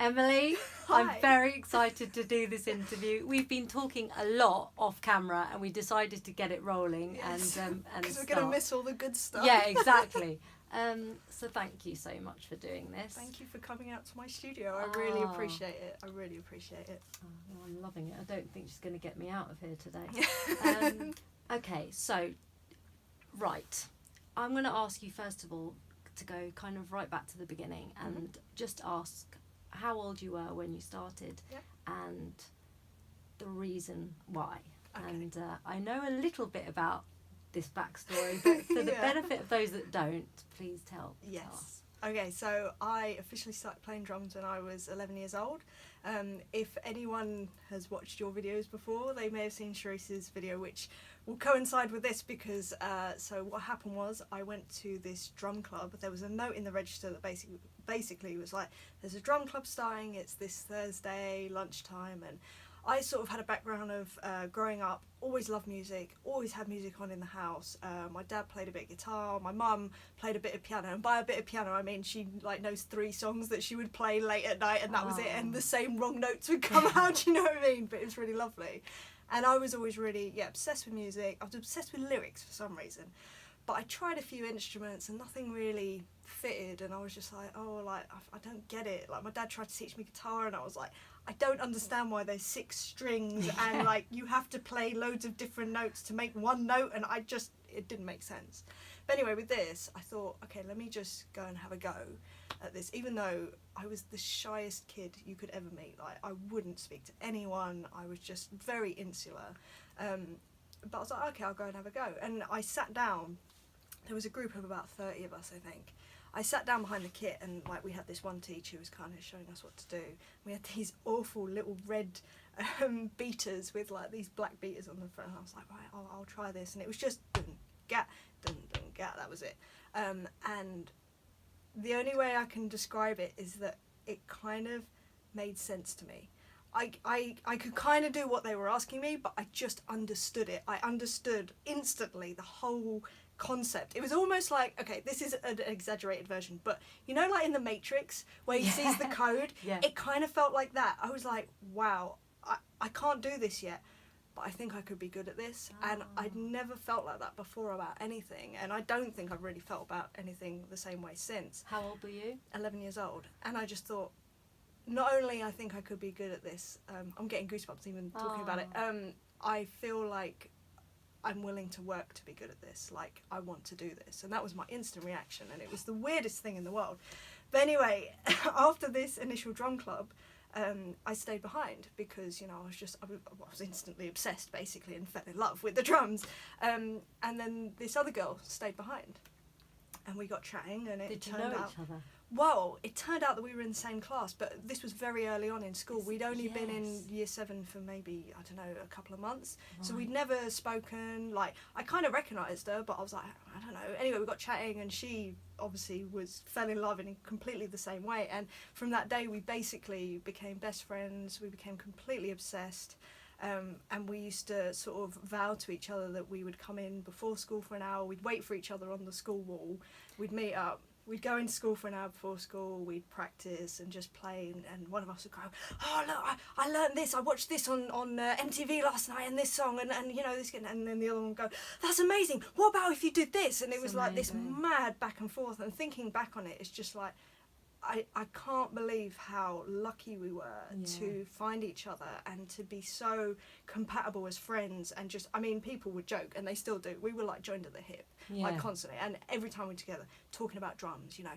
Emily, Hi. I'm very excited to do this interview. We've been talking a lot off camera and we decided to get it rolling. Yes. and Because we're going to miss all the good stuff. Yeah, exactly. So thank you so much for doing this. Thank you for coming out to my studio. I really appreciate it. I really appreciate it. Oh, well, I'm loving it. I don't think she's going to get me out of here today. Okay, so, right. I'm going to ask you first of all to go kind of right back to the beginning and just ask how old you were when you started and the reason why. Okay. And I know a little bit about this backstory, but for the benefit of those that don't, please tell us. Okay, so I officially started playing drums when I was 11 years old. If anyone has watched your videos before, they may have seen Cherisse's video, which will coincide with this because, so what happened was I went to this drum club. There was a note in the register that basically was like, there's a drum club starting, it's this Thursday, lunchtime, and I sort of had a background of growing up, always loved music, always had music on in the house. My dad played a bit of guitar, my mum played a bit of piano, and by a bit of piano I mean she like knows 3 songs that she would play late at night and that was it, and the same wrong notes would come out, do you know what I mean? But it was really lovely. And I was always really, obsessed with music. I was obsessed with lyrics for some reason. But I tried a few instruments and nothing really fitted, and I was just like, oh, like, I don't get it. Like, my dad tried to teach me guitar and I was like, I don't understand why there's 6 strings and like you have to play loads of different notes to make one note, and it didn't make sense. But anyway, with this, I thought, okay, let me just go and have a go at this, even though I was the shyest kid you could ever meet. Like, I wouldn't speak to anyone. I was just very insular. But I was like, okay, I'll go and have a go. And I sat down. There was a group of about 30 of us, I think. I sat down behind the kit and like we had this one teacher who was kind of showing us what to do. We had these awful little red beaters with like these black beaters on the front. And I was like, right, I'll try this. And it was just dun, gat, that was it. And the only way I can describe it is that it kind of made sense to me. I could kind of do what they were asking me, but I just understood it. I understood instantly the whole concept. It was almost like, okay, this is an exaggerated version, but you know, like in the Matrix where he sees the code, it kind of felt like that. I was like, wow, I can't do this yet, but I think I could be good at this. And I'd never felt like that before about anything, and I don't think I've really felt about anything the same way since. How old were you? 11 years old. And I just thought, not only I think I could be good at this, I'm getting goosebumps even talking about it, I feel like I'm willing to work to be good at this, like I want to do this. And that was my instant reaction, and it was the weirdest thing in the world. But anyway, after this initial drum club, I stayed behind because, you know, I was instantly obsessed basically and fell in love with the drums. And then this other girl stayed behind and we got chatting, and it turned out... Did you know each other? Well, it turned out that we were in the same class, but this was very early on in school. We'd only been in year 7 for maybe, I don't know, a couple of months. Right. So we'd never spoken. Like, I kind of recognised her, but I was like, I don't know. Anyway, we got chatting, and she obviously fell in love in completely the same way. And from that day, we basically became best friends. We became completely obsessed. And we used to sort of vow to each other that we would come in before school for an hour. We'd wait for each other on the school wall. We'd meet up. We'd go into school for an hour before school, we'd practice and just play, and one of us would go, oh look, I learned this, I watched this on MTV last night, and this song, and you know, this, and then the other one would go, that's amazing, what about if you did this? And it was like this mad back and forth, and thinking back on it, it's just like, I can't believe how lucky we were to find each other and to be so compatible as friends, and just, I mean, people would joke, and they still do, we were like joined at the hip, like constantly, and every time we were together, talking about drums, you know,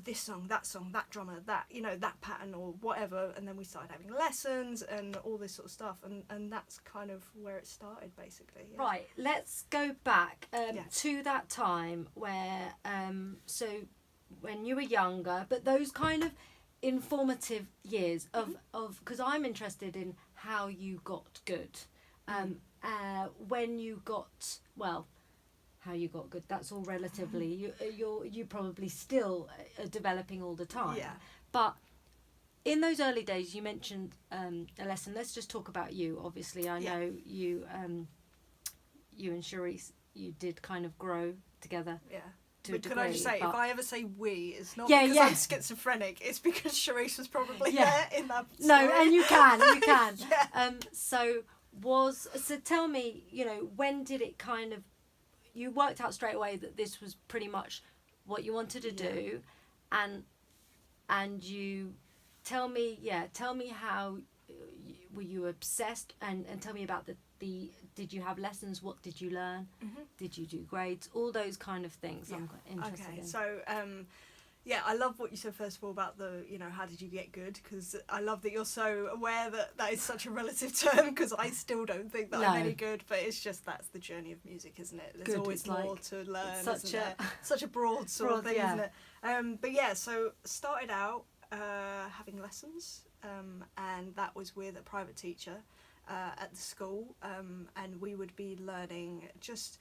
this song, that drummer, that, you know, that pattern or whatever, and then we started having lessons and all this sort of stuff, and that's kind of where it started, basically. Yeah. Right, let's go back to that time where, so when you were younger, but those kind of informative years of because I'm interested in how you got good, when you got, well, how you got good, that's all relatively, you probably still are developing all the time, but in those early days you mentioned a lesson. Let's just talk about you. Obviously I know you and Cherisse, you did kind of grow together. to a degree. Can I just say, but... if I ever say we, it's not Yeah, because yeah. I'm schizophrenic. It's because Cherisse was probably Yeah. there in that story. No, and you can. Yeah. So tell me, you know, when did it kind of, you worked out straight away that this was pretty much what you wanted to do, and you tell me how were you obsessed, and tell me about the did you have lessons, what did you learn, did you do grades, all those kind of things. I'm quite interested in. So yeah, I love what you said first of all about the, you know, how did you get good, because I love that you're so aware that is such a relative term, because I still don't think that I'm any good, but it's just that's the journey of music, isn't it? There's always more to learn, isn't there? Such a broad sort of thing, isn't it? But yeah, so started out having lessons, and that was with a private teacher at the school, and we would be learning just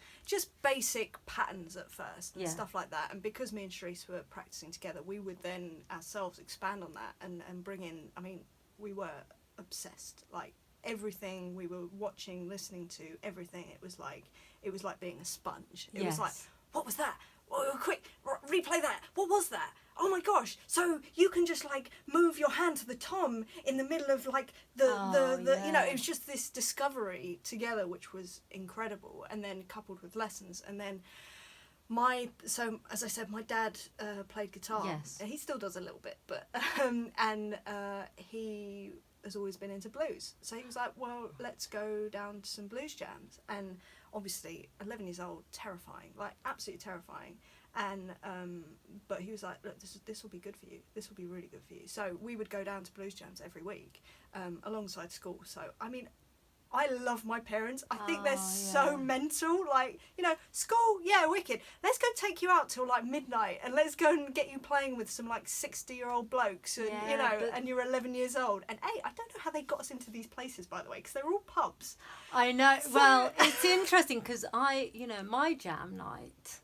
basic patterns at first and stuff like that. And because me and Cherisse were practicing together, we would then ourselves expand on that and bring in, I mean, we were obsessed, like everything we were watching, listening to, everything, it was like being a sponge. It was like, what was that? Oh, quick, replay that. What was that? Oh my gosh! So you can just like move your hand to the tom in the middle of like the you know, it was just this discovery together, which was incredible. And then coupled with lessons, and then so as I said, my dad played guitar. Yes. He still does a little bit, but he has always been into blues. So he was like, well, let's go down to some blues jams. And obviously 11 years old, terrifying, like absolutely terrifying. And but he was like, look, this will be good for you, this will be really good for you. So we would go down to blues jams every week alongside school. So I mean, I love my parents. I think they're so mental. Like, you know, school, yeah, wicked. Let's go take you out till like midnight, and let's go and get you playing with some like 60-year-old blokes, and you know, and you're 11 years old. And I don't know how they got us into these places, by the way, because they're all pubs. I know. So... Well, it's interesting because my jam night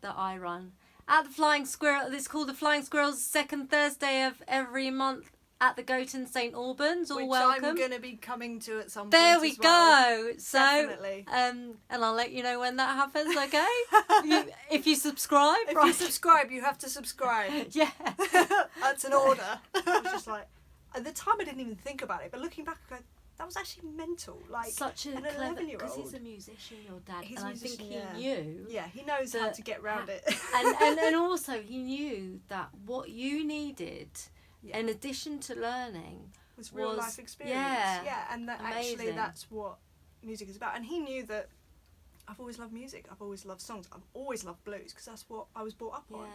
that I run at the Flying Squirrel. It's called the Flying Squirrels, second Thursday of every month. At the Goat in St Albans, all welcome. I'm going to be coming to at some point. There we go. So, definitely. And I'll let you know when that happens. Okay, if you subscribe. If you subscribe, you have to subscribe. Yeah, that's an order. I was just like, at the time I didn't even think about it, but looking back, I go, that was actually mental. Like such an 11-year-old. Because he's a musician, your dad, and I think he knew. Yeah, he knows how to get around it. and also he knew that what you needed. Yeah. In addition to learning, was real life experience. Yeah, and that actually that's what music is about. And he knew that I've always loved music. I've always loved songs. I've always loved blues because that's what I was brought up on.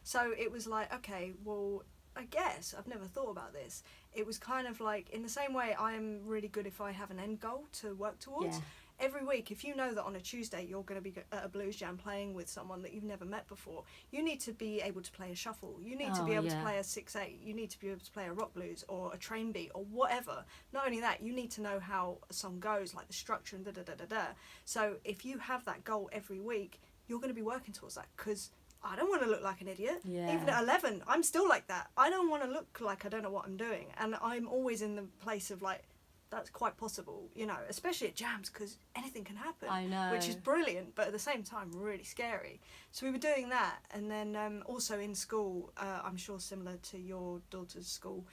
So it was like, okay, well, I guess I've never thought about this. It was kind of like, in the same way, I am really good if I have an end goal to work towards. Yeah. Every week, if you know that on a Tuesday you're going to be at a blues jam playing with someone that you've never met before, you need to be able to play a shuffle. You need to be able to play a 6/8. You need to be able to play a rock blues or a train beat or whatever. Not only that, you need to know how a song goes, like the structure and da-da-da-da-da. So if you have that goal every week, you're going to be working towards that, because I don't want to look like an idiot. Yeah. Even at 11, I'm still like that. I don't want to look like I don't know what I'm doing. And I'm always in the place of like, that's quite possible, you know, especially at jams, because anything can happen. I know. Which is brilliant, but at the same time, really scary. So we were doing that. And then also in school, I'm sure similar to your daughter's school,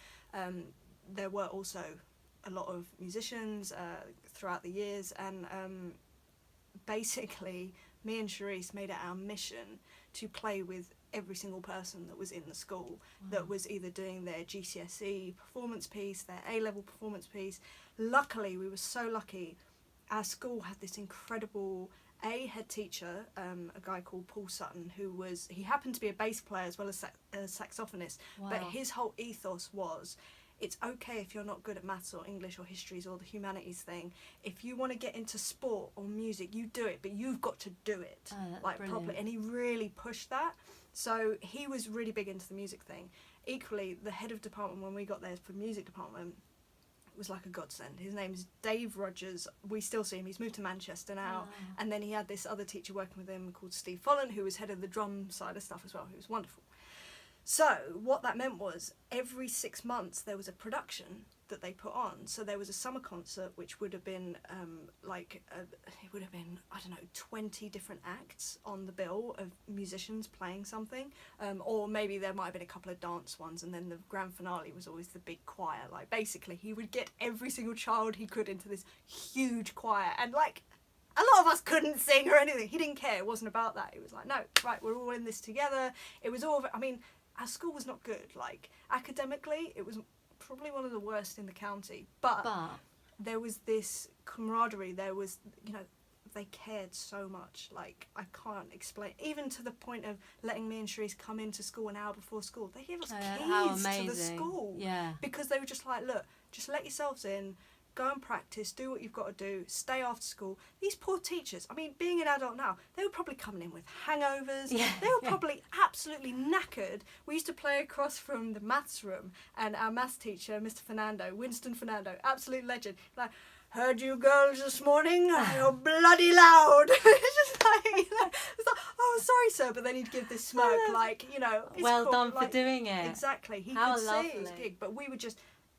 there were also a lot of musicians throughout the years. And basically, me and Cherisse made it our mission to play with every single person that was in the school that was either doing their GCSE performance piece, their A-level performance piece. Luckily, we were so lucky, our school had this incredible head teacher, a guy called Paul Sutton, he happened to be a bass player as well as a saxophonist, but his whole ethos was, it's okay if you're not good at maths or English or histories or the humanities thing. If you want to get into sport or music, you do it, but you've got to do it like properly. And he really pushed that. So he was really big into the music thing. Equally, the head of department when we got there for music department was like a godsend. His name's Dave Rogers. We still see him. He's moved to Manchester now. And then he had this other teacher working with him called Steve Follen, who was head of the drum side of stuff as well, who was wonderful. So what that meant was every 6 months there was a production that they put on. So there was a summer concert which would have been it would have been, I don't know, 20 different acts on the bill of musicians playing something, or maybe there might have been a couple of dance ones, and then the grand finale was always the big choir. Like, basically he would get every single child he could into this huge choir, and like a lot of us couldn't sing or anything. He didn't care. It wasn't about that. It was like, no, right, we're all in this together. It was all, I mean, our school was not good. Like, academically, it was probably one of the worst in the county. But there was this camaraderie. There was, you know, they cared so much. Like, I can't explain. Even to the point of letting me and Cherisse come into school an hour before school. They gave us keys to the school. Yeah. Because they were just like, look, just let yourselves in. Go and practice, do what you've got to do, stay after school. These poor teachers, I mean, being an adult now, they were probably coming in with hangovers. Yeah, they were probably absolutely knackered. We used to play across from the maths room, and our maths teacher, Mr. Fernando, Winston Fernando, absolute legend, like, heard you girls this morning? You're bloody loud. It's just like, you know, it's like, oh, sorry, sir. But then he'd give this smirk, like, you know. It's well cool, done like, for doing it. Exactly. He How could lovely. say it was gig, but we were just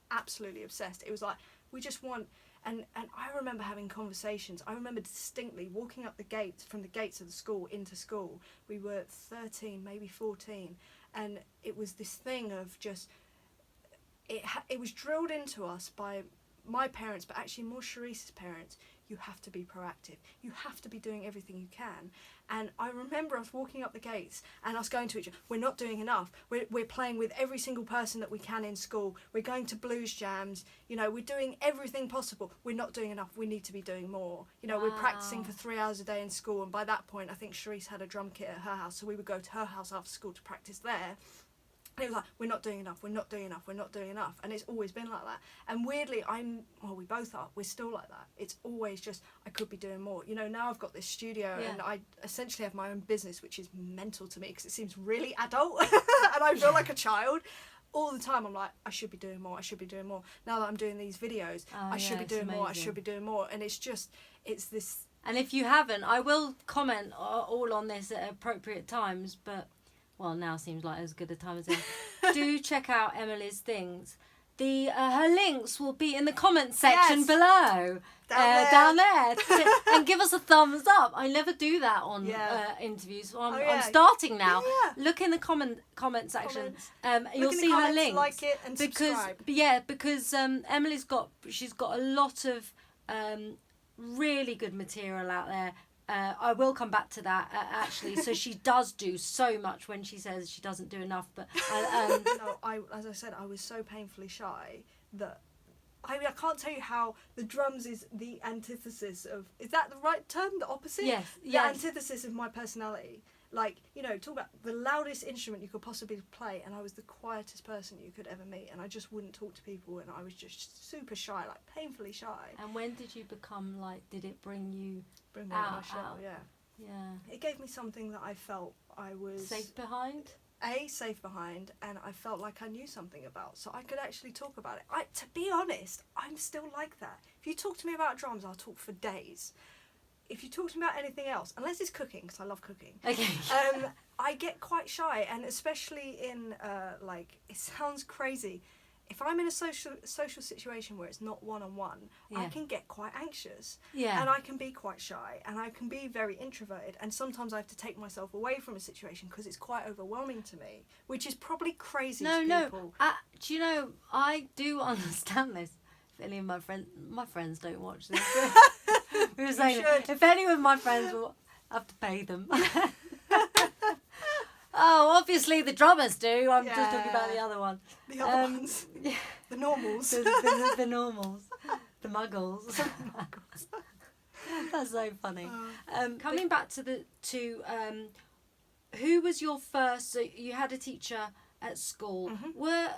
absolutely obsessed. It was like, we just want, and I remember having conversations. I remember distinctly walking up the gates, from the gates of the school into school. We were 13, maybe 14, and it was this thing of just, it was drilled into us by my parents, but actually more Cherisse's parents. You have to be proactive. You have to be doing everything you can. And I remember us walking up the gates and us going to each other, we're not doing enough. We're playing with every single person that we can in school. We're going to blues jams. You know, we're doing everything possible. We're not doing enough. We need to be doing more. You know, we're practicing for 3 hours a day in school. And by that point, I think Cherisse had a drum kit at her house. So we would go to her house after school to practice there. And it was like, we're not doing enough, we're not doing enough, we're not doing enough. And it's always been like that. And weirdly, we both are, we're still like that. It's always just, I could be doing more. You know, now I've got this studio and I essentially have my own business, which is mental to me because it seems really adult and I feel like a child. All the time I'm like, I should be doing more, I should be doing more. Now that I'm doing these videos, I should be doing more, I should be doing more. And it's just, it's this. And if you haven't, I will comment all on this at appropriate times, but well, now seems like as good a time as ever. Do check out Emily's things. Her links will be in the comment section below. Down there. And give us a thumbs up. I never do that on interviews. So I'm starting now. Yeah. Look in the comment section. You'll see her links. Like it and subscribe. Because Emily's got a lot of really good material out there. I will come back to that actually. So she does do so much when she says she doesn't do enough. But as I said, I was so painfully shy that I can't tell you how the drums is the antithesis of. Is that the right term? The opposite? Yes. The antithesis of my personality. Like, you know, talk about the loudest instrument you could possibly play, and I was the quietest person you could ever meet, and I just wouldn't talk to people, and I was just super shy, like painfully shy. And when did you become like? Did it bring me out of my shell? Yeah. It gave me something that I felt I was safe behind. Safe behind, and I felt like I knew something about, so I could actually talk about it. To be honest, I'm still like that. If you talk to me about drums, I'll talk for days. If you talk to me about anything else, unless it's cooking, because I love cooking, I get quite shy, and especially in, it sounds crazy, if I'm in a social situation where it's not one-on-one, I can get quite anxious, and I can be quite shy, and I can be very introverted, and sometimes I have to take myself away from a situation because it's quite overwhelming to me, which is probably crazy to people. Do you know, I do understand this. If any of my friends don't watch this. We were saying if any of my friends will have to pay them. Oh, obviously the drummers do. I'm just talking about the other one. The other ones. Yeah. The normals. The normals. The muggles. That's so funny. Coming back to who was your first? So you had a teacher at school. Mm-hmm.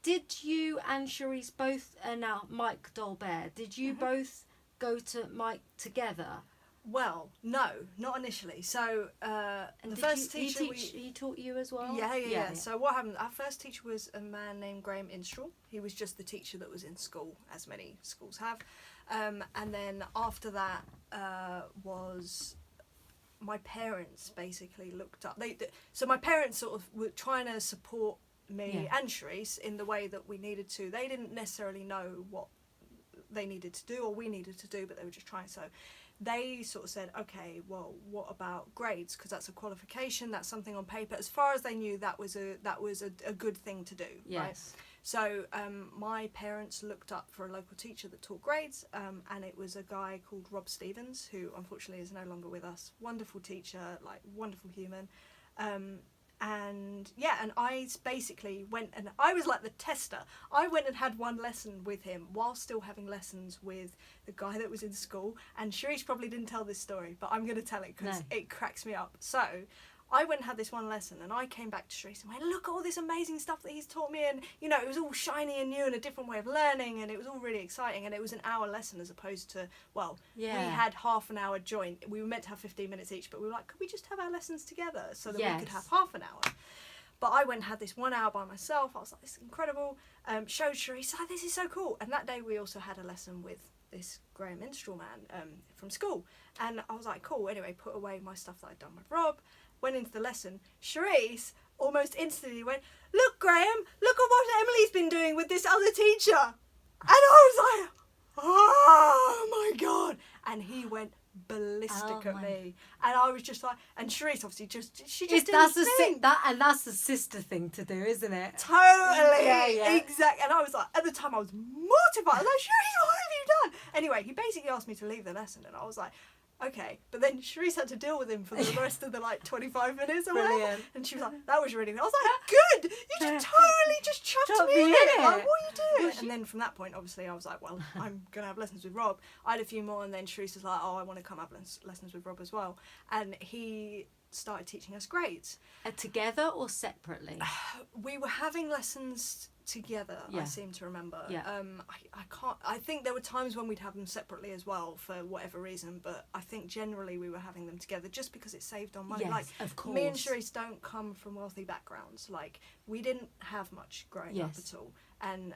Did you and Cherisse both? Now Mike Dolbear. Did you both go to Mike together? Well, no, not initially. So the first teacher he taught you as well. Yeah. So what happened? Our first teacher was a man named Graham Instrell. He was just the teacher that was in school, as many schools have. And then after that was my parents basically looked up. So my parents sort of were trying to support me and Cherisse in the way that we needed to. They didn't necessarily know what they needed to do or we needed to do, but they were just trying. So they sort of said, okay, well, what about grades? Because that's a qualification, that's something on paper. As far as they knew, that was a good thing to do. Yes. Right? So my parents looked up for a local teacher that taught grades, and it was a guy called Rob Stevens, who unfortunately is no longer with us. Wonderful teacher, like wonderful human. And I basically went, and I was like the tester. I went and had one lesson with him while still having lessons with the guy that was in school. And Cherisse probably didn't tell this story, but I'm going to tell it because it cracks me up. So I went and had this one lesson, and I came back to Cherisse and went, look at all this amazing stuff that he's taught me, and you know, it was all shiny and new and a different way of learning, and it was all really exciting. And it was an hour lesson as opposed to, we had half an hour joint. We were meant to have 15 minutes each, but we were like, could we just have our lessons together so that we could have half an hour? But I went and had this 1 hour by myself. I was like, this is incredible. Showed Cherisse, oh, this is so cool. And that day we also had a lesson with this Graham Minstrel man from school. And I was like, cool. Anyway, put away my stuff that I'd done with Rob. Went into the lesson. Cherisse almost instantly went, look, Graham, look at what Emily's been doing with this other teacher. And I was like, oh my God. And he went ballistic at me. And I was just like, and Cherisse obviously she just did that's this thing. That's a sister thing to do, isn't it? Totally. Yeah. Exactly. And I was like, at the time I was mortified. I was like, Cherisse, what have you done? Anyway, he basically asked me to leave the lesson, and I was like, okay. But then Cherisse had to deal with him for the rest of the 25 minutes or whatever. And she was like, that was really good. I was like, good. You just totally just chucked me in it. Like, what are you doing? And then from that point, obviously, I was like, well, I'm going to have lessons with Rob. I had a few more, and then Cherisse was like, oh, I want to come have lessons with Rob as well. And he started teaching us grades. Together or separately? We were having lessons together, I seem to remember. I think there were times when we'd have them separately as well for whatever reason, but I think generally we were having them together just because it saved on money. Yes, like, of course. Me and Cherisse don't come from wealthy backgrounds. Like, we didn't have much growing up at all. And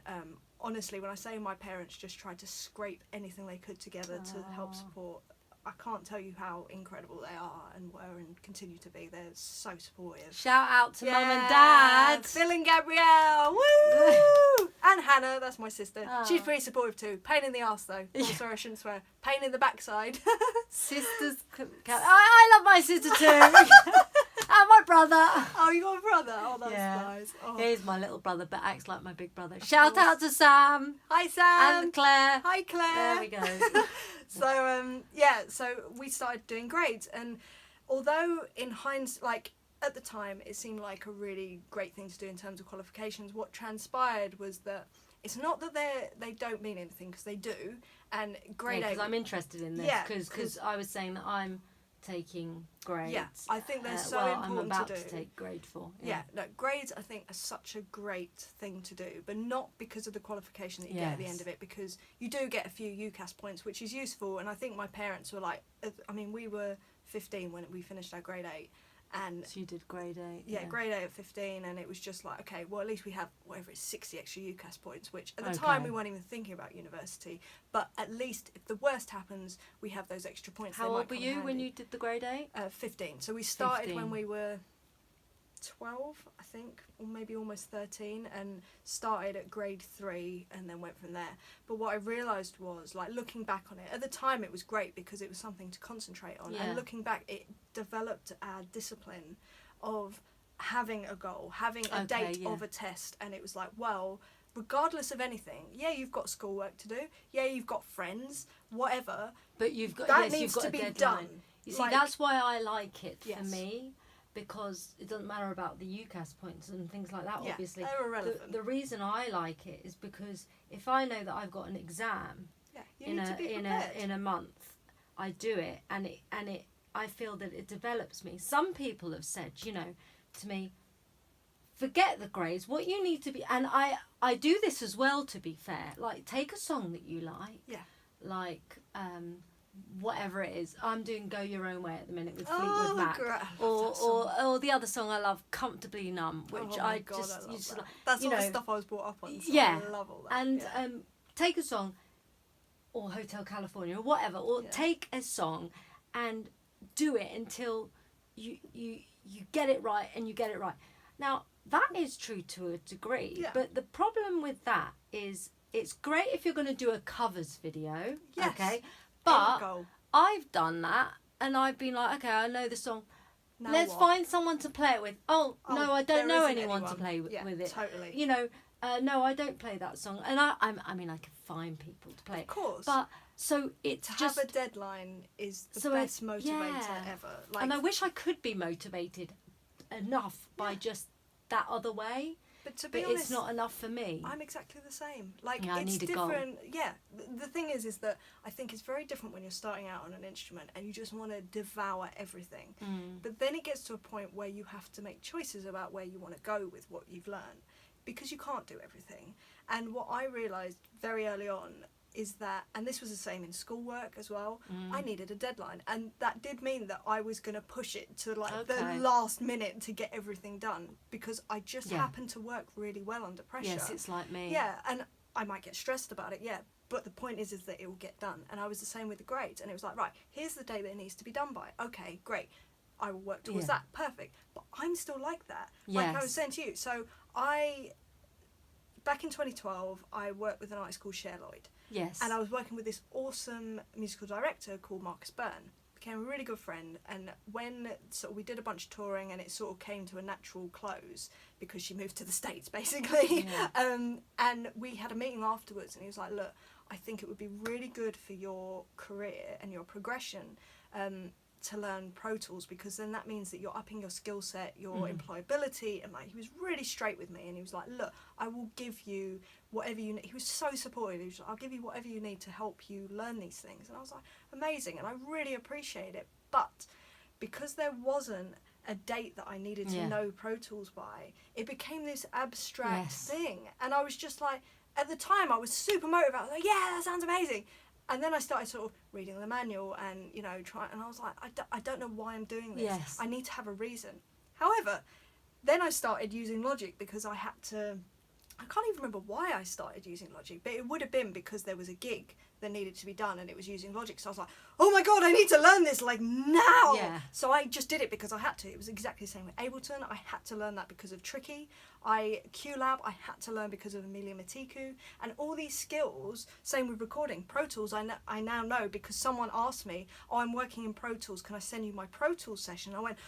honestly, when I say my parents just tried to scrape anything they could together to help support, I can't tell you how incredible they are and were and continue to be. They're so supportive. Shout out to Mum and Dad. Phil and Gabrielle. Woo! And Hannah, that's my sister. Oh. She's pretty supportive too. Pain in the arse though. Oh, sorry, I shouldn't swear. Pain in the backside. Sisters. I love my sister too. And my brother. Oh, you got a brother? Oh, that's nice. Oh. He's my little brother, but acts like my big brother. Shout out to Sam. Hi, Sam. And Claire. Hi, Claire. There we go. So we started doing grades, and although in hindsight, like at the time, it seemed like a really great thing to do in terms of qualifications, what transpired was that it's not that they don't mean anything, because they do. And grade 8. Because I'm interested in this. Because I was saying that I'm taking grades. Yeah, I think they're so important I'm about to do. to take grade 4. Yeah, no, grades I think are such a great thing to do, but not because of the qualification that you get at the end of it, because you do get a few UCAS points, which is useful. And I think my parents were like, I mean, we were 15 when we finished our grade 8. And so you did grade 8? Yeah, grade 8 at 15, and it was just like, okay, well, at least we have whatever it's 60 extra UCAS points, which at the time we weren't even thinking about university, but at least if the worst happens, we have those extra points. How old were you when you did the grade 8? 15. So we started 15. when we were 12, I think, or maybe almost 13, and started at grade 3 and then went from there. But what I realised was, like, looking back on it, at the time it was great because it was something to concentrate on, and looking back, it developed our discipline of having a goal, having a date of a test, and it was like, well, regardless of anything, you've got schoolwork to do, you've got friends, whatever, but you've got that needs to be done. You see, that's why I like it for me. Because it doesn't matter about the UCAS points and things like that, obviously. They're irrelevant. The reason I like it is because if I know that I've got an exam in a month, I do it, and I feel that it develops me. Some people have said, to me, forget the grades. What you need to be, and I do this as well, to be fair. Like, take a song that you like. Yeah. Like, whatever it is. I'm doing Go Your Own Way at the minute with Fleetwood Mac. Or the other song I love, Comfortably Numb, which I love that. That's all the stuff I was brought up on, so I love all that. And take a song, or Hotel California, or whatever, or take a song and do it until you get it right, and you get it right. Now, that is true to a degree, Yeah. but the problem with that is it's great if you're going to do a covers video, Yes. okay? End But goal. I've done that and I've been like, okay, I know the song. Now Let's what? find someone to play it with. Oh, no, I don't there know isn't anyone to anyone. play Yeah, with it. totally. You know, no, I don't play that song. And I mean, I can find people to play it. Of course. But so it's to just... have a deadline is the So best it- motivator yeah. ever. Like, And I wish I could be motivated enough by Yeah. just that other way. but to be But honest, it's not enough for me. I'm exactly the same. Like, Yeah, I it's need a goal. different. Yeah, the thing is that I think it's very different when you're starting out on an instrument and you just want to devour everything. Mm. But then it gets to a point where you have to make choices about where you want to go with what you've learned, because you can't do everything. And what I realised very early on is that, and this was the same in schoolwork as well, I needed a deadline, and that did mean that I was going to push it to like Okay. the last minute to get everything done, because I just Yeah. happen to work really well under pressure. Yes, it's like me. Yeah, and I might get stressed about it, yeah, but the point is that it will get done. And I was the same with the grades, and it was like, right, here's the day that it needs to be done by. Okay, great, I will work towards Yeah. that, perfect. But I'm still like that, like I Yes. was saying to you. So back in 2012, I worked with an artist called Cher Lloyd, Yes. and I was working with this awesome musical director called Marcus Byrne. Became a really good friend, and when we did a bunch of touring, and it sort of came to a natural close because she moved to the States, basically. Yeah. And we had a meeting afterwards, and he was like, "Look, I think it would be really good for your career and your progression to learn Pro Tools, because then that means that you're upping your skill set, your employability." And like, he was really straight with me, and he was like, "Look, I will give you whatever you need." He was so supportive. He was like, "I'll give you whatever you need to help you learn these things." And I was like, amazing, and I really appreciate it. But because there wasn't a date that I needed to Yeah. know Pro Tools by, it became this abstract Yes. thing. And I was just like, at the time I was super motivated. I was like, yeah, that sounds amazing. And then I started sort of reading the manual and, you know, trying, and I was like, I don't know why I'm doing this. Yes. I need to have a reason. However, then I started using Logic because I had to, I can't even remember why I started using Logic, but it would have been because there was a gig that needed to be done and it was using Logic. So I was like, oh my God, I need to learn this like now. Yeah. So I just did it because I had to. It was exactly the same with Ableton. I had to learn that because of Tricky. QLab, I had to learn because of Amelia Matiku. And all these skills, same with recording. Pro Tools, I now know because someone asked me, oh, I'm working in Pro Tools, can I send you my Pro Tools session? I went,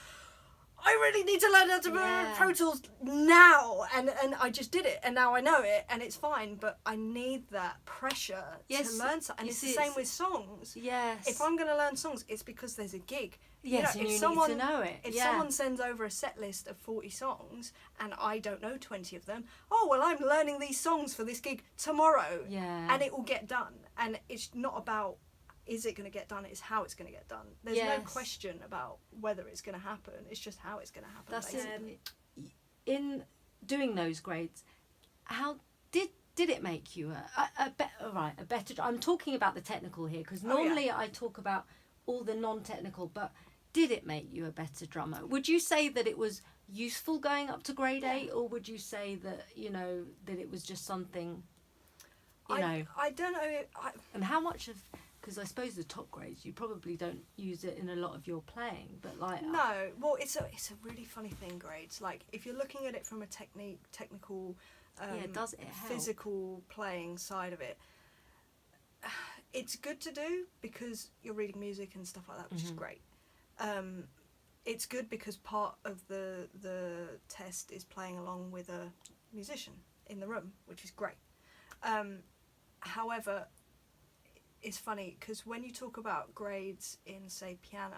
I really need to learn how to Yeah. Pro Tools now, and I just did it, and now I know it, and it's fine. But I need that pressure Yes, to learn something. And you it's see, the same it's- with songs. Yes. If I'm going to learn songs, it's because there's a gig. Yes, you and know, you need to know it. If Yeah. someone sends over a set list of 40 songs and I don't know 20 of them, oh well, I'm learning these songs for this gig tomorrow, Yeah. and it will get done. And it's not about is it going to get done, it's how it's going to get done. There's no Yes. question about whether it's going to happen, it's just how it's going to happen. That's basically. it. In doing those grades, how did it make you a better? I'm talking about the technical here because Oh, yeah. normally I talk about all the non-technical, but did it make you a better drummer? Would you say that it was useful going up to grade 8, or would you say that that it was just something, I don't know. and how much of, because I suppose the top grades you probably don't use it in a lot of your playing, but like No, well, it's a really funny thing, grades. Like, if you're looking at it from a technical, does it help? physical playing side of it, it's good to do because you're reading music and stuff like that, which is great. It's good because part of the test is playing along with a musician in the room, which is great. However, it's funny because when you talk about grades in, say, piano,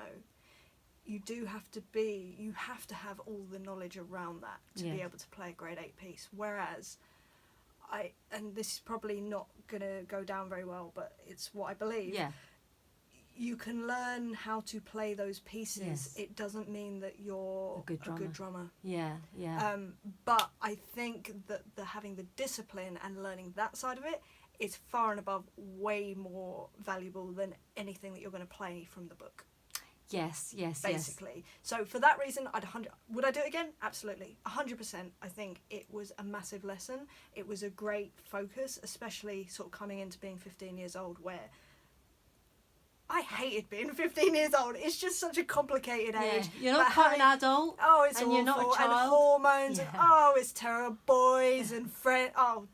you have to have all the knowledge around that to be Yeah. able to play a grade 8 piece. Whereas and this is probably not going to go down very well, but it's what I believe. Yeah. You can learn how to play those pieces. Yes. It doesn't mean that you're A good drummer. Yeah. but I think that having the discipline and learning that side of it is far and above way more valuable than anything that you're going to play from the book, Yes. basically. So for that reason, would I do it again? Absolutely. 100%. I think it was a massive lesson. It was a great focus, especially sort of coming into being 15 years old, where I hated being 15 years old. It's just such a complicated age. You're not quite an adult. Oh, it's and awful. You're not a child. And hormones. And, it's terrible. Boys and friends. Oh,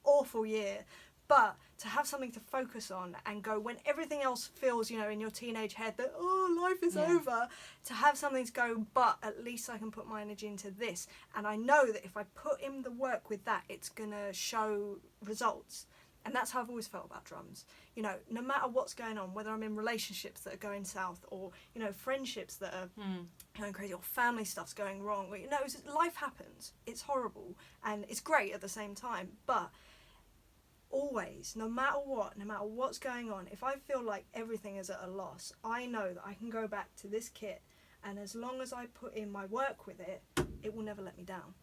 awful year. But to have something to focus on and go when everything else feels, in your teenage head that, life is over, to have something to go, but at least I can put my energy into this. And I know that if I put in the work with that, it's going to show results. And that's how I've always felt about drums. No matter what's going on, whether I'm in relationships that are going south or, friendships that are going crazy or family stuff's going wrong. Life happens. It's horrible and it's great at the same time. But always, no matter what's going on, if I feel like everything is at a loss, I know that I can go back to this kit, and as long as I put in my work with it, it will never let me down.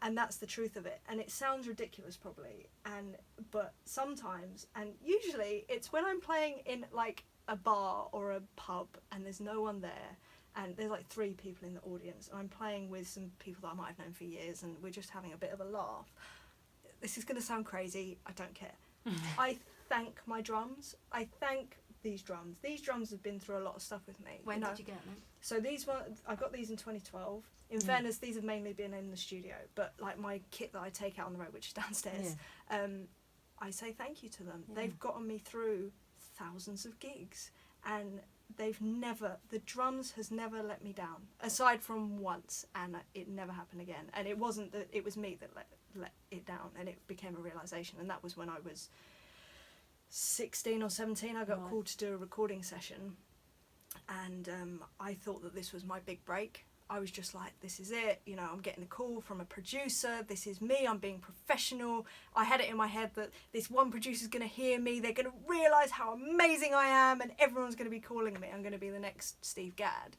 And that's the truth of it. And it sounds ridiculous probably, but sometimes, and usually it's when I'm playing in like a bar or a pub and there's no one there, and there's like 3 people in the audience, and I'm playing with some people that I might have known for years, and we're just having a bit of a laugh. This is going to sound crazy, I don't care. I thank my drums. I thank these drums. These drums have been through a lot of stuff with me. When did you get them? So I got these in 2012. In fairness, these have mainly been in the studio, but like my kit that I take out on the road, which is downstairs, I say thank you to them. They've gotten me through thousands of gigs, and the drums has never let me down, aside from once, and it never happened again. And it wasn't that, it was me that let it down, and it became a realisation, and that was when I was 16 or 17. I got called to do a recording session, and I thought that this was my big break. I was just like, this is it, I'm getting a call from a producer, this is me, I'm being professional. I had it in my head that this one producer's going to hear me, they're going to realise how amazing I am, and everyone's going to be calling me. I'm going to be the next Steve Gadd.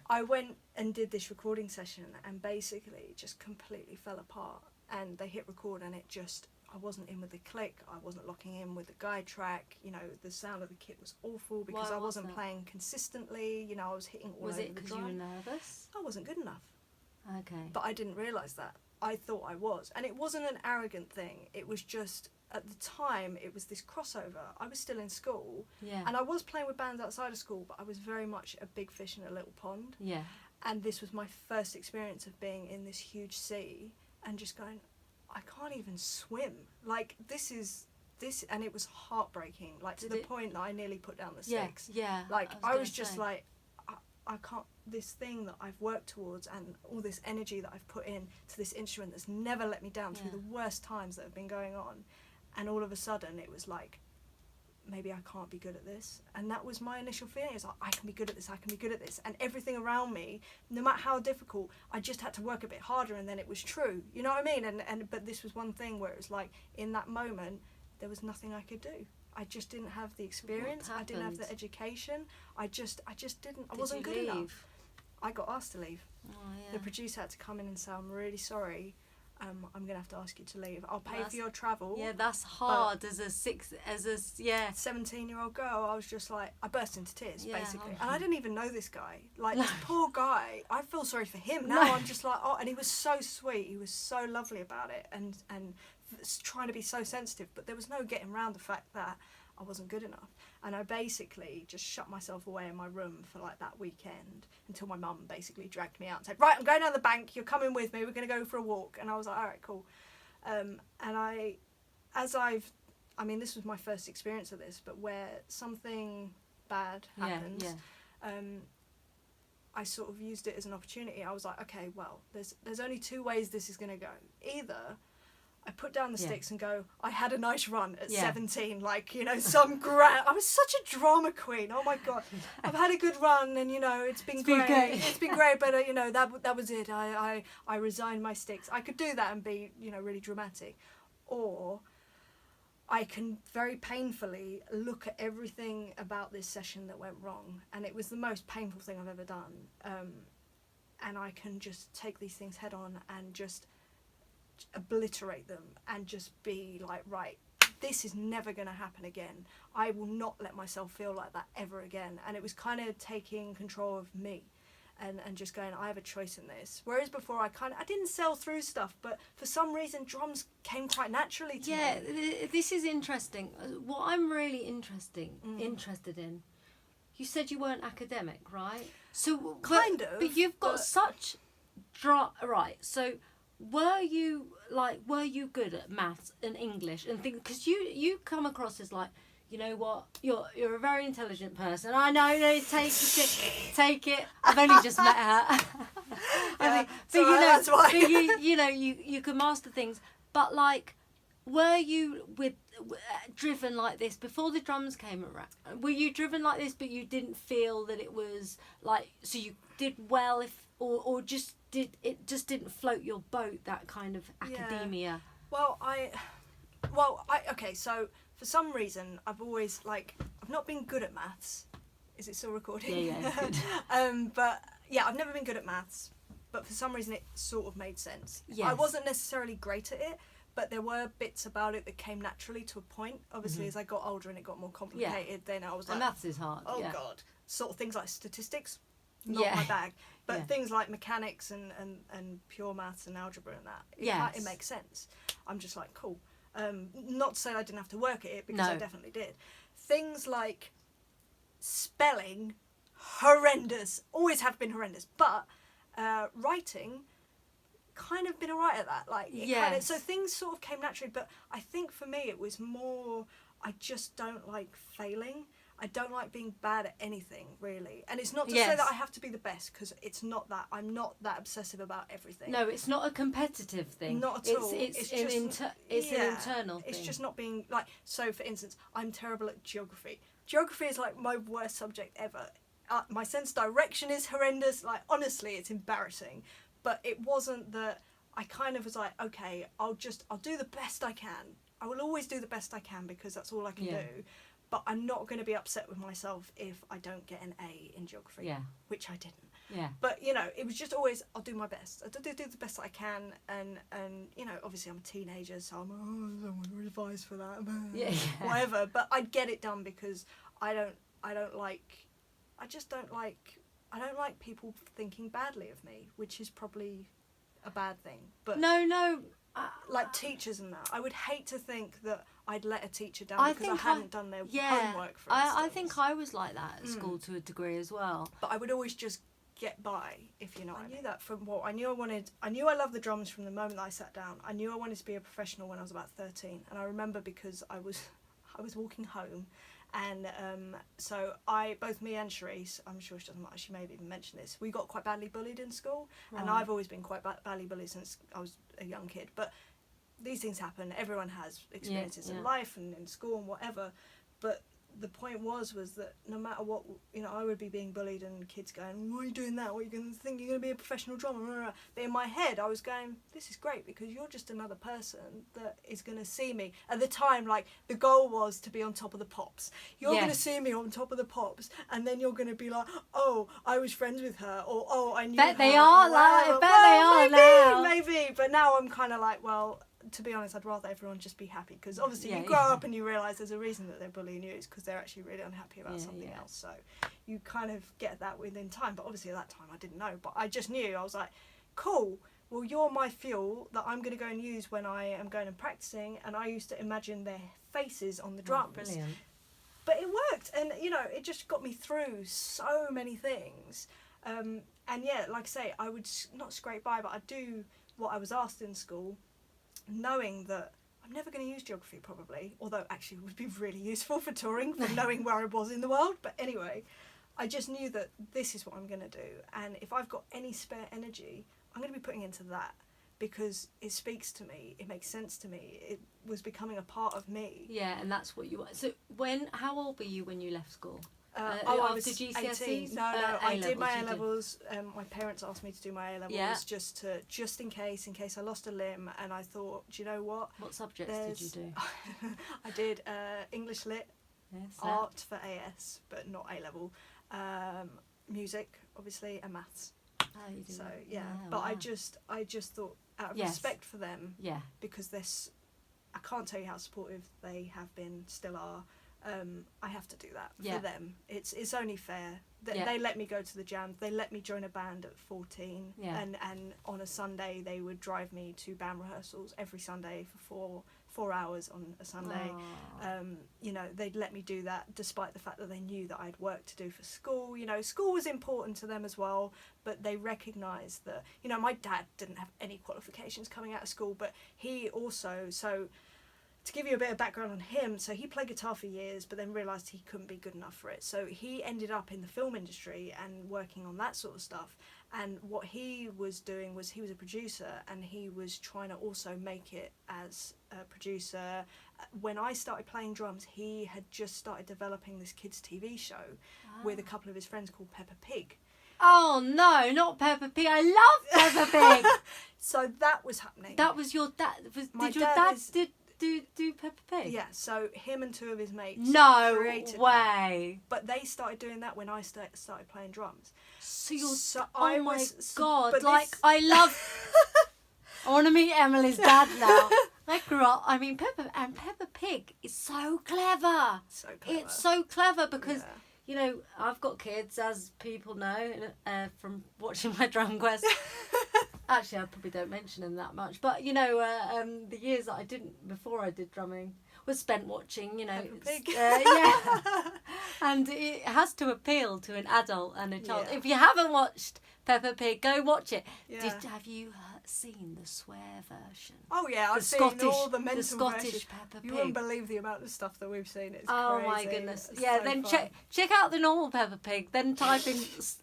I went and did this recording session, and basically it just completely fell apart, and they hit record, and I wasn't in with the click, I wasn't locking in with the guide track, the sound of the kit was awful because I wasn't playing consistently, I was hitting all over the drum. Was it because you were nervous? I wasn't good enough. Okay. But I didn't realise that. I thought I was. And it wasn't an arrogant thing, it was just, at the time, it was this crossover. I was still in school, and I was playing with bands outside of school, but I was very much a big fish in a little pond. Yeah. And this was my first experience of being in this huge sea and just going, I can't even swim. Like, this, and it was heartbreaking, like, to the point that I nearly put down the sticks. Yeah. Like, I was just like, I can't, this thing that I've worked towards and all this energy that I've put in to this instrument that's never let me down through the worst times that have been going on. And all of a sudden, it was like, maybe I can't be good at this. And that was my initial feeling. It was like, I can be good at this, I can be good at this. And everything around me, no matter how difficult, I just had to work a bit harder, and then it was true. You know what I mean? But this was one thing where it was like, in that moment, there was nothing I could do. I just didn't have the experience. I didn't have the education. I just didn't. I wasn't good enough. I got asked to leave. Oh, yeah. The producer had to come in and say, I'm really sorry. I'm going to have to ask you to leave. I'll pay for your travel. Yeah, that's hard as a 17-year-old girl. I was just like, I burst into tears, basically. And I didn't even know this guy. Like, this poor guy, I feel sorry for him now. I'm just like, and he was so sweet. He was so lovely about it and trying to be so sensitive. But there was no getting around the fact that I wasn't good enough. And I basically just shut myself away in my room for like that weekend until my mum basically dragged me out and said, right, I'm going down the bank, you're coming with me, we're going to go for a walk. And I was like, all right, cool. And this was my first experience of this, but where something bad happens, I sort of used it as an opportunity. I was like, okay, well, there's only 2 ways this is going to go. Either I put down the sticks and go, I had a nice run at 17, like, some grand, I was such a drama queen, oh my God, I've had a good run and, it's been great, it's been great, but, that was it, I resigned my sticks. I could do that and be, really dramatic. Or I can very painfully look at everything about this session that went wrong, and it was the most painful thing I've ever done, and I can just take these things head on and just obliterate them and just be like, right, this is never going to happen again. I will not let myself feel like that ever again. And it was kind of taking control of me. and just going, I have a choice in this. Whereas before I didn't sell through stuff, but for some reason drums came quite naturally to me. Yeah, this is interesting. What I'm really interested in, you said you weren't academic, right? So Kind of, but you've got such right. So were you good at maths and English and things? Because you come across as like, you know what, you're a very intelligent person. I know, no, take it. I've only just met her. That's why. But you can master things. But like, were you driven like this before the drums came around? Were you driven like this, but you didn't feel that it was like, so you did well or just didn't float your boat, that kind of academia? Well, okay, so for some reason I've always I've not been good at maths. Is it still recording? Yeah, it's good. But yeah, I've never been good at maths, but for some reason it sort of made sense. Yes. I wasn't necessarily great at it, but there were bits about it that came naturally to a point. Obviously, as I got older and it got more complicated, then I was like, and maths is hard. oh god, sort of things like statistics, not my bag, but things like mechanics and pure maths and algebra and that, it makes sense. I'm just like, cool. Not to say I didn't have to work at it, because I definitely did. Things like spelling, horrendous, always have been horrendous, but writing, kind of been alright at that. So things sort of came naturally, but I think for me it was more, I just don't like failing. I don't like being bad at anything, really. And it's not to say that I have to be the best, because it's not that. I'm not that obsessive about everything. No, it's not a competitive thing. Not at all. It's an internal thing. It's just not being, so for instance, I'm terrible at geography. Geography is my worst subject ever. My sense of direction is horrendous. Honestly, it's embarrassing. But it wasn't that I kind of was like, okay, I'll do the best I can. I will always do the best I can, because that's all I can do. But I'm not going to be upset with myself if I don't get an A in geography, which I didn't. Yeah. But, it was just always, I'll do my best. I'll do the best I can. And obviously I'm a teenager, so I'm, I want to revise for that. Whatever. But I'd get it done, because I don't like people thinking badly of me, which is probably a bad thing. But no. Teachers and that, I would hate to think that I'd let a teacher down because I hadn't done their homework, for instance. I think I was like that at school to a degree as well. But I would always just get by, if you know what I mean. I knew that from what I knew I loved the drums from the moment that I sat down. I knew I wanted to be a professional when I was about 13, and I remember because I was walking home, and so both me and Cherisse, I'm sure she doesn't mind, she may have even mentioned this, we got quite badly bullied in school, and I've always been quite badly bullied since I was a young kid. But these things happen, everyone has experiences in life and in school and whatever, but the point was that no matter what, I would be being bullied and kids going, why are you doing that? What are you going to think? You're going to be a professional drummer? But in my head, I was going, this is great, because you're just another person that is going to see me. At the time, the goal was to be on top of the pops. You're going to see me on top of the pops, and then you're going to be like, oh, I was friends with her, or oh, I knew her. They are now. Maybe. But now I'm kind of like, well, to be honest, I'd rather everyone just be happy, because obviously you grow up and you realise there's a reason that they're bullying you. It's because they're actually really unhappy about something else. So you kind of get that within time. But obviously at that time I didn't know. But I just knew. I was like, cool, well, you're my fuel that I'm going to go and use when I am going and practising. And I used to imagine their faces on the drums. Brilliant. But it worked. And, it just got me through so many things. And yeah, like I say, I would not scrape by, but I'd do what I was asked in school, knowing that I'm never going to use geography probably, although actually it would be really useful for touring, for knowing where I was in the world. But anyway, I just knew that this is what I'm going to do, and if I've got any spare energy, I'm going to be putting into that, because it speaks to me, it makes sense to me, it was becoming a part of me. Yeah, and that's what you want. So how old were you when you left school? I was GCSEs? 18. No, I did my A-levels. My parents asked me to do my A-levels just in case I lost a limb, and I thought, do you know what? What subjects did you do? I did English Lit, art for AS, but not A-level, music, obviously, and maths. Oh, you do. So but I just thought, out of respect for them, because I can't tell you how supportive they have been, still are. I have to do that Yeah. for them. It's only fair. Yeah. They let me go to the jams. They let me join a band at 14. Yeah. And on a Sunday they would drive me to band rehearsals every Sunday for 4 hours on a Sunday. Aw. You know, they'd let me do that despite the fact that they knew that I'd work to do for school. You know, school was important to them as well, but they recognised that, you know, my dad didn't have any qualifications coming out of school, but he also, so to give you a bit of background on him, so he played guitar for years but then realised he couldn't be good enough for it, so he ended up in the film industry and working on that sort of stuff. And what he was doing was he was a producer and he was trying to also make it as a producer. When I started playing drums, he had just started developing this kids TV show with a couple of his friends called Peppa Pig. Oh no, not Peppa Pig. I love Peppa Pig. So that was happening. That was your dad. My Did your dad dad is- do Peppa Pig? Yeah, so him and two of his mates No created that. way. But they started doing that when I started playing drums. So you're. So Oh I my was, god! but Like this- I love. I want to meet Emily's dad now. I grew up. I mean, Peppa Pig is so clever. So clever. It's so clever because. Yeah. You know, I've got kids, as people know from watching my Drum Quest. Actually, I probably don't mention them that much. But, you know, the years that I didn't, before I did drumming, was spent watching, you know. Peppa Pig. Yeah. And it has to appeal to an adult and a child. Yeah. If you haven't watched Peppa Pig, go watch it. Yeah. Have you seen the swear version? Oh yeah, I've The seen Scottish, all the mental the Scottish versions. Peppa You Pig. wouldn't believe the amount of stuff that we've seen. It's Oh crazy. my goodness! It's Yeah, so then fun. check out the normal Peppa Pig. Then type in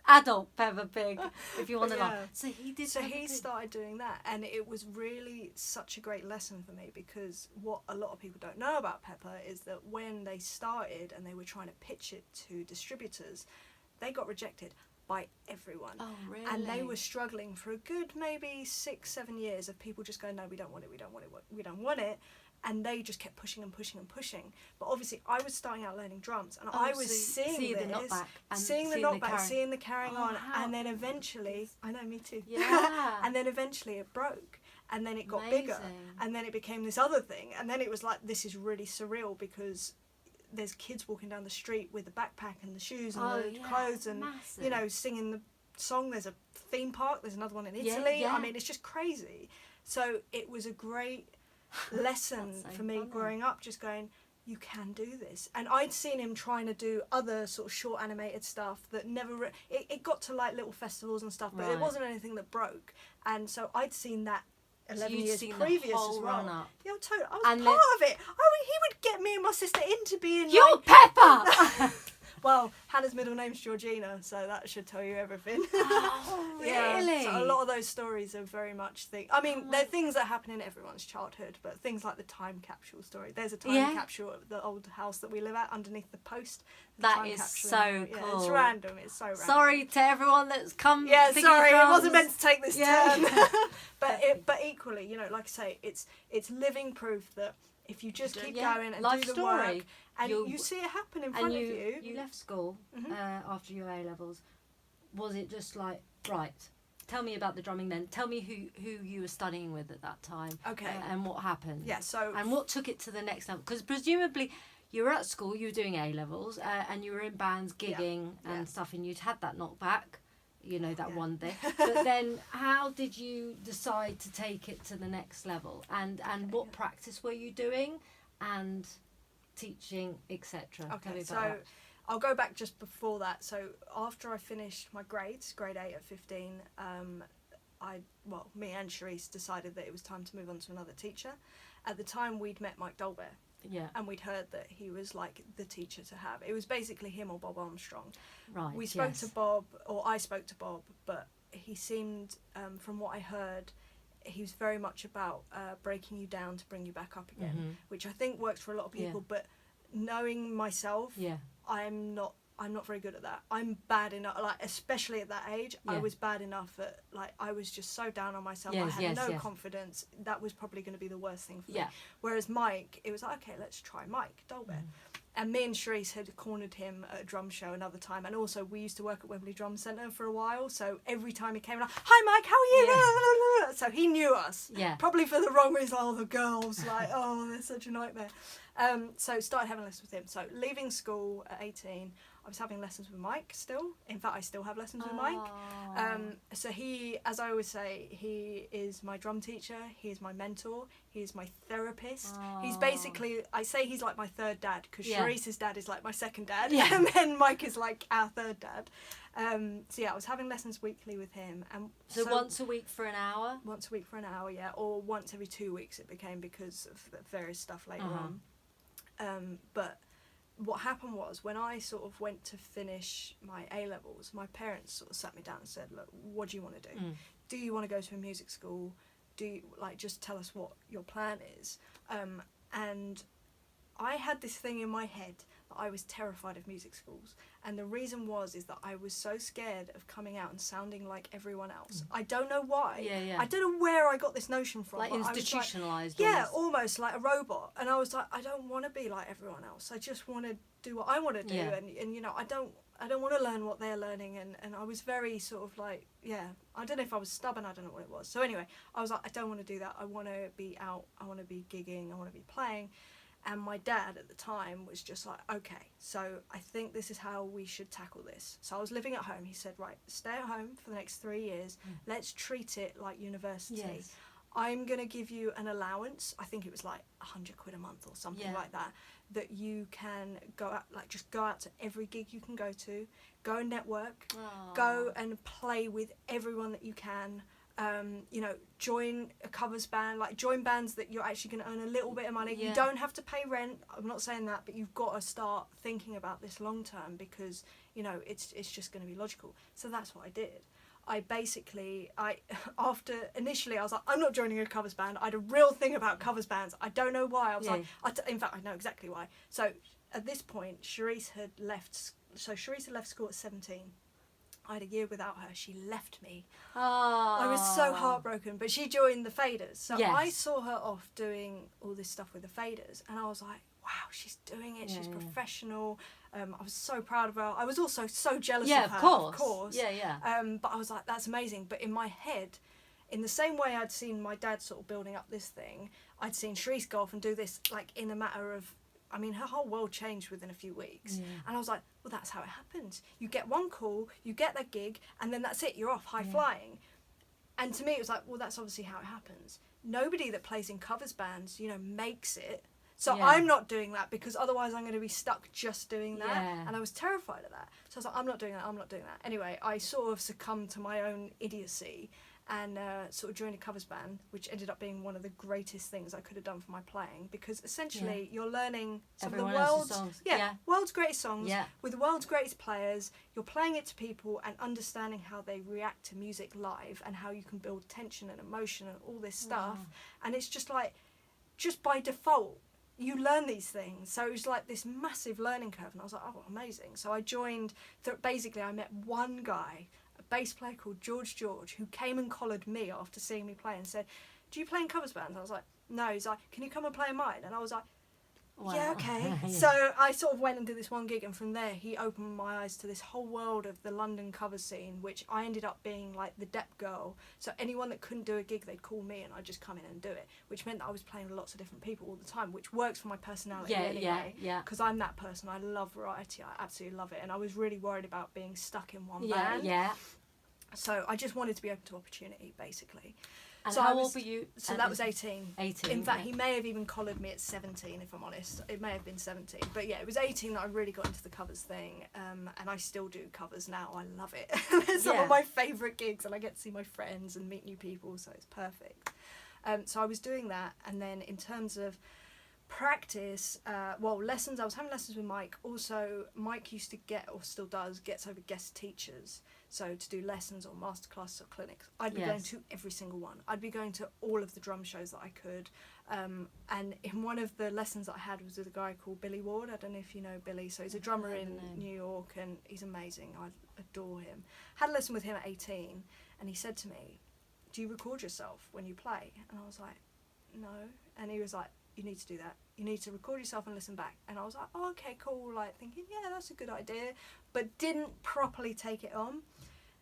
adult Peppa Pig if you want to Yeah. laugh. So he did. So Peppa he Pig. started doing that, and it was really such a great lesson for me, because what a lot of people don't know about Peppa is that when they started and they were trying to pitch it to distributors, they got rejected by everyone. Oh really? And they were struggling for a good maybe 6-7 years of people just going, no, we don't want it, we don't want it, we don't want it. And they just kept pushing and pushing and pushing. But obviously I was starting out learning drums, and I was seeing the this, knockback and seeing the knockback, seeing the carrying Oh, on, how- and then eventually, I know, me too. Yeah. And then eventually it broke, and then it got bigger, Amazing. and then it became this other thing, and then it was like, this is really surreal, because there's kids walking down the street with the backpack and the shoes and Oh, the yeah, clothes, and massive. you know, singing the song. There's a theme park, there's another one in Yeah, Italy. yeah. I mean, it's just crazy. So it was a great lesson That's so for me funny. growing up, just going, you can do this. And I'd seen him trying to do other sort of short animated stuff that never it got to like little festivals and stuff, but Right. it wasn't anything that broke. And so I'd seen that So 11 you'd years seen previous the whole as well. run up. Yeah, totally. I was And part of it. He would get me and my sister into being You're like, Peppa. well, Hannah's middle name's Georgina, so that should tell you everything. Oh, Yeah, really? so a lot of those stories are very much I mean, Oh they're things that happen in everyone's childhood, but things like the time capsule story. There's a time Yeah. capsule at the old house that we live at underneath the post. There's a That time is capsule so in there. Yeah, it's cool. random. It's so random. Sorry to everyone that's come. Yeah, picking sorry, it drums. wasn't meant to take this Yeah. turn. but equally, you know, like I say, it's living proof that if you just keep Yeah, going and life do the story. work, and You'll- you see it happen in And front you of you. left school Mhm. after your A levels. Was it just like, right? Tell me about the drumming then. Tell me who you were studying with at that time. Okay. And what happened. Yeah, so And what took it to the next level? Because presumably you were at school, you were doing A levels, and you were in bands, gigging Yeah. and stuff, and you'd had that knockback, you know, that Yeah. one thing. But then, how did you decide to take it to the next level? And what practice were you doing, and teaching, etc. Tell Okay, me so about that. I'll go back just before that. So after I finished my grades, grade 8 at 15, me and Cherisse decided that it was time to move on to another teacher. At the time, we'd met Mike Dolbear, Yeah, and we'd heard that he was like the teacher to have. It was basically him or Bob Armstrong. right. We spoke yes. to Bob, or I spoke to Bob, but he seemed, from what I heard, he was very much about breaking you down to bring you back up again, Mhm. which I think works for a lot of Yeah. people. But knowing myself, Yeah. I'm not very good at that. I'm bad enough, like especially at that age. I Yeah. was bad enough at, like, I was just so down on myself. Yes, I had yes, no yes. confidence. That was probably going to be the worst thing for Yeah. me. Whereas Mike, it was like, okay, let's try Mike Dolbear. And me and Cherisse had cornered him at a drum show another time, and also we used to work at Wembley Drum Centre for a while, so every time he came, like, hi Mike, how are you? So he knew us, probably for the wrong reason. Oh, the girls, like, oh, they're such a nightmare. So started having lessons with him. So leaving school at 18, I was having lessons with Mike still. In fact, I still have lessons with Mike. So he, as I always say, he is my drum teacher, he is my mentor, he is my therapist. He's basically, I say he's like my third dad, because Cherisse's dad is like my second dad, and then Mike is like our third dad. So yeah, I was having lessons weekly with him. And so once a week for an hour? Once a week for an hour, yeah, or once every 2 weeks it became, because of the various stuff later on. But what happened was, when I sort of went to finish my A-levels, my parents sort of sat me down and said, look, what do you want to do? Do you want to go to a music school? Do you, like, just tell us what your plan is? And I had this thing in my head that I was terrified of music schools, and the reason is that I was so scared of coming out and sounding like everyone else. I don't know why. I don't know where I got this notion from. Like institutionalised. Like, almost like a robot. And I was like, I don't want to be like everyone else. I just want to do what I want to do. And you know, I don't want to learn what they're learning. And I was very sort of like, I don't know if I was stubborn, I don't know what it was. So anyway, I was like, I don't want to do that. I want to be out, I want to be gigging, I want to be playing. And my dad at the time was just like, okay, so I think this is how we should tackle this. So I was living at home. He said, right, stay at home for the next 3 years. Let's treat it like university. I'm going to give you an allowance. I think it was like £100 a month or something like that, that you can go out, like just go out to every gig you can go to, go and network, go and play with everyone that you can. You know, join a covers band, like join bands that you're actually going to earn a little bit of money. You don't have to pay rent. I'm not saying that, but you've got to start thinking about this long term, because, you know, it's just going to be logical. So that's what I did. After initially I was like, I'm not joining a covers band. I had a real thing about covers bands. I don't know why. I was like, in fact, I know exactly why. So at this point, Cherisse had left. So Cherisse had left school at 17. I had a year without her. She left me. I was so heartbroken, but she joined the Faders. So I saw her off doing all this stuff with the Faders, and I was like, wow, she's doing it. She's professional. I was so proud of her. I was also so jealous of her. Of course. But I was like, that's amazing. But in my head, in the same way I'd seen my dad sort of building up this thing, I'd seen Cherisse go off and do this, like, in a matter of, I mean, her whole world changed within a few weeks. And I was like, well, that's how it happens. You get one call, you get that gig, and then that's it. You're off high flying. And to me, it was like, well, that's obviously how it happens. Nobody that plays in covers bands, you know, makes it. So I'm not doing that, because otherwise I'm going to be stuck just doing that. And I was terrified of that. So I was like, I'm not doing that, I'm not doing that. Anyway, I sort of succumbed to my own idiocy and sort of joined a covers band, which ended up being one of the greatest things I could have done for my playing, because essentially you're learning some of the world's greatest songs with the world's greatest players. You're playing it to people and understanding how they react to music live, and how you can build tension and emotion and all this stuff. And it's just like, just by default, you learn these things. So it was like this massive learning curve, and I was like, oh, amazing. So I joined, basically I met one guy, a bass player called George, who came and collared me after seeing me play and said, do you play in covers bands? I was like, no. He's like, can you come and play in mine? And I was like, yeah, okay. So I sort of went and did this one gig, and from there he opened my eyes to this whole world of the London cover scene, which I ended up being like the dep girl. So anyone that couldn't do a gig, they'd call me and I'd just come in and do it, which meant that I was playing with lots of different people all the time, which works for my personality anyway. Because I'm that person. I love variety. I absolutely love it. And I was really worried about being stuck in one band. So I just wanted to be open to opportunity, basically. And so how old were you? So that was 18. 18. In fact, he may have even collared me at 17, if I'm honest. It may have been 17. But yeah, it was 18 that I really got into the covers thing. And I still do covers now. I love it. It's some of my favourite gigs, and I get to see my friends and meet new people, so it's perfect. So I was doing that, and then in terms of practice, lessons, I was having lessons with Mike. Also, Mike used to gets over guest teachers. So to do lessons or masterclasses or clinics, I'd be going to every single one. I'd be going to all of the drum shows that I could. And in one of the lessons that I had was with a guy called Billy Ward. I don't know if you know Billy. So he's a drummer in New York, and he's amazing. I adore him. Had a lesson with him at 18, and he said to me, do you record yourself when you play? And I was like, no. And he was like, you need to do that. you need to record yourself and listen back. And I was like, oh, okay, cool, like thinking, yeah, that's a good idea, but didn't properly take it on.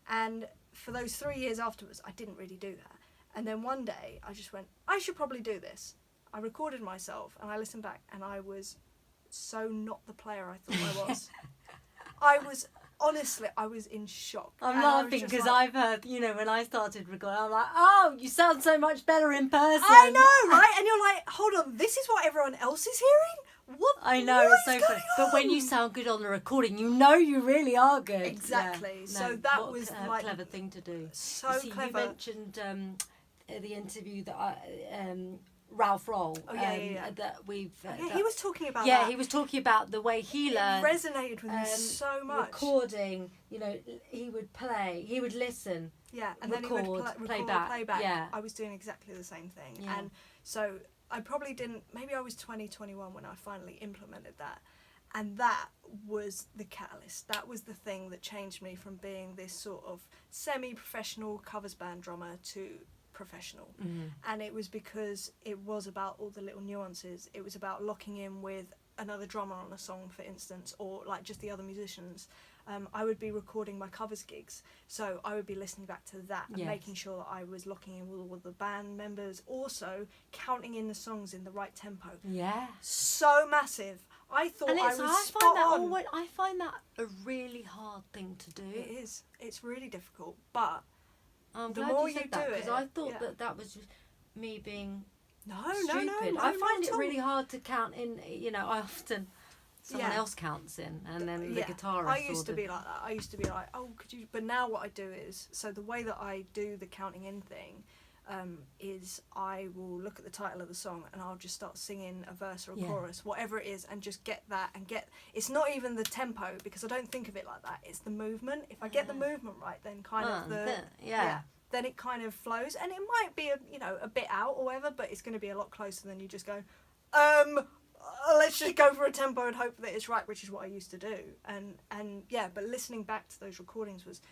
And for those 3 years afterwards, I didn't really do that. And then one day I just went, I should probably do this. I recorded myself and I listened back, and I was so not the player I thought I was. Honestly, I was in shock. I'm And I was laughing just because like, I've heard, you know, when I started recording, I'm like, oh, you sound so much better in person. I know, right? And you're like, hold on, this is what everyone else is hearing? What? I know, what it's so is funny. going But when you on? sound good on the recording, you know you really are good. Exactly. Yeah. So No, that what was a like clever thing to do. so You see, clever. You mentioned the interview that Ralph Roll. Oh, yeah. That we've. Yeah, he was talking about Yeah, that. he was talking about the way he It learned. resonated with me so much. Recording, you know, he would listen. Yeah, and then he would play record, back. play back. Yeah. I was doing exactly the same thing. Yeah. And so I probably didn't, maybe I was 20, 21 when I finally implemented that. And that was the catalyst. That was the thing that changed me from being this sort of semi-professional covers band drummer to professional. And it was because it was about all the little nuances. It was about locking in with another drummer on a song, for instance, or like just the other musicians. I would be recording my covers gigs, so I would be listening back to that and making sure that I was locking in with all the band members, also counting in the songs in the right tempo. Yeah. So massive. I thought And I it's, was I spot find that on. I find that a really hard thing to do. It is. It's really difficult, but I'm the glad more you you said that, do because it, I thought yeah. that was just me being no, stupid. no, I not find at it all. really hard to count in. You know, I often someone Yeah. else counts in, and then the Yeah, guitarist. I used sort to of- be like that. I used to be like, oh, could you? But now what I do is, so the way that I do the counting in thing is I will look at the title of the song and I'll just start singing a verse or a chorus, whatever it is, and just get that and get. It's not even the tempo, because I don't think of it like that. It's the movement. If I get the movement right, then kind of then it kind of flows, and it might be a bit out or whatever, but it's going to be a lot closer than you just go, let's just go for a tempo and hope that it's right, which is what I used to do. And yeah, but listening back to those recordings was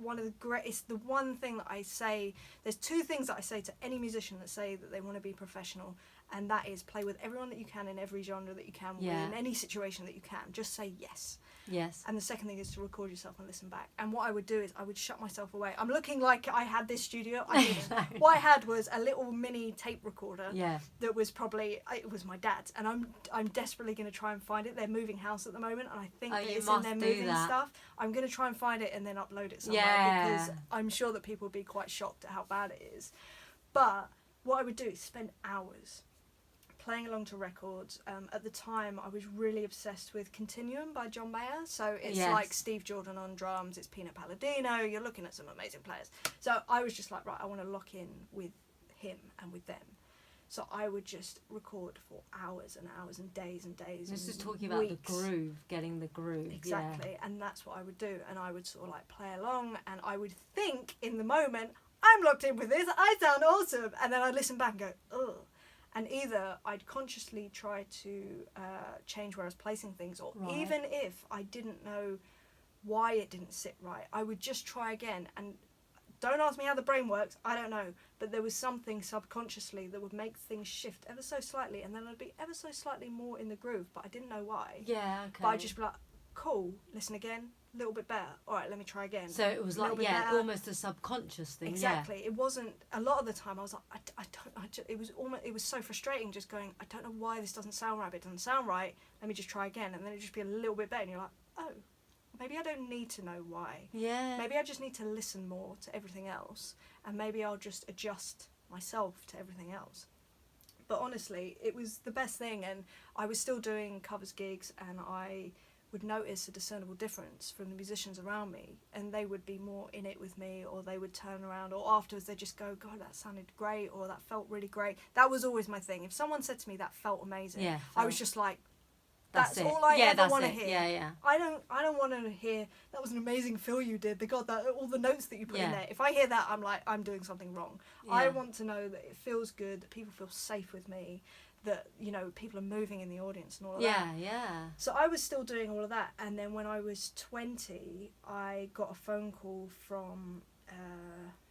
one of the greatest. The one thing that I say, there's two things that I say to any musician that say that they want to be professional, and that is play with everyone that you can in every genre that you can, in any situation that you can. Just say yes. Yes. And the second thing is to record yourself and listen back. And what I would do is I would shut myself away. I'm looking like I had this studio. I didn't. No. What I had was a little mini tape recorder. Yeah. That was probably, it was my dad's, and I'm desperately going to try and find it. They're moving house at the moment, and I think that it's in their moving stuff. I'm going to try and find it and then upload it somewhere, because I'm sure that people would be quite shocked at how bad it is. But what I would do is spend hours playing along to records. At the time, I was really obsessed with Continuum by John Mayer. So it's like Steve Jordan on drums, it's Pino Palladino, you're looking at some amazing players. So I was just like, right, I want to lock in with him and with them. So I would just record for hours and hours and days and days. This and is talking about weeks. the groove, getting the groove. Exactly, and that's what I would do. And I would sort of like play along, and I would think in the moment, I'm locked in with this, I sound awesome. And then I'd listen back and go, ugh. And either I'd consciously try to change where I was placing things, or even if I didn't know why it didn't sit right, I would just try again. And don't ask me how the brain works, I don't know. But there was something subconsciously that would make things shift ever so slightly, and then I'd be ever so slightly more in the groove, but I didn't know why. Yeah, okay. But I'd just be like, cool, listen again, a little bit better. All right, let me try again. So it was like, almost a subconscious thing. Exactly. Yeah. It wasn't, a lot of the time I was like, it was so frustrating just going, I don't know why this doesn't sound right, but it doesn't sound right, let me just try again. And then it'd just be a little bit better, and you're like, oh, maybe I don't need to know why. Yeah. Maybe I just need to listen more to everything else, and maybe I'll just adjust myself to everything else. But honestly, it was the best thing, and I was still doing covers gigs, and I would notice a discernible difference from the musicians around me, and they would be more in it with me, or they would turn around, or afterwards they'd just go, God, that sounded great, or that felt really great. That was always my thing. If someone said to me that felt amazing, I was just like, that's all I ever want to hear. Yeah, yeah. I don't want to hear, that was an amazing fill you did, God, that all the notes that you put in there. If I hear that, I'm like, I'm doing something wrong. Yeah. I want to know that it feels good, that people feel safe with me, that, people are moving in the audience and all of that. Yeah. So I was still doing all of that, and then when I was 20, I got a phone call from,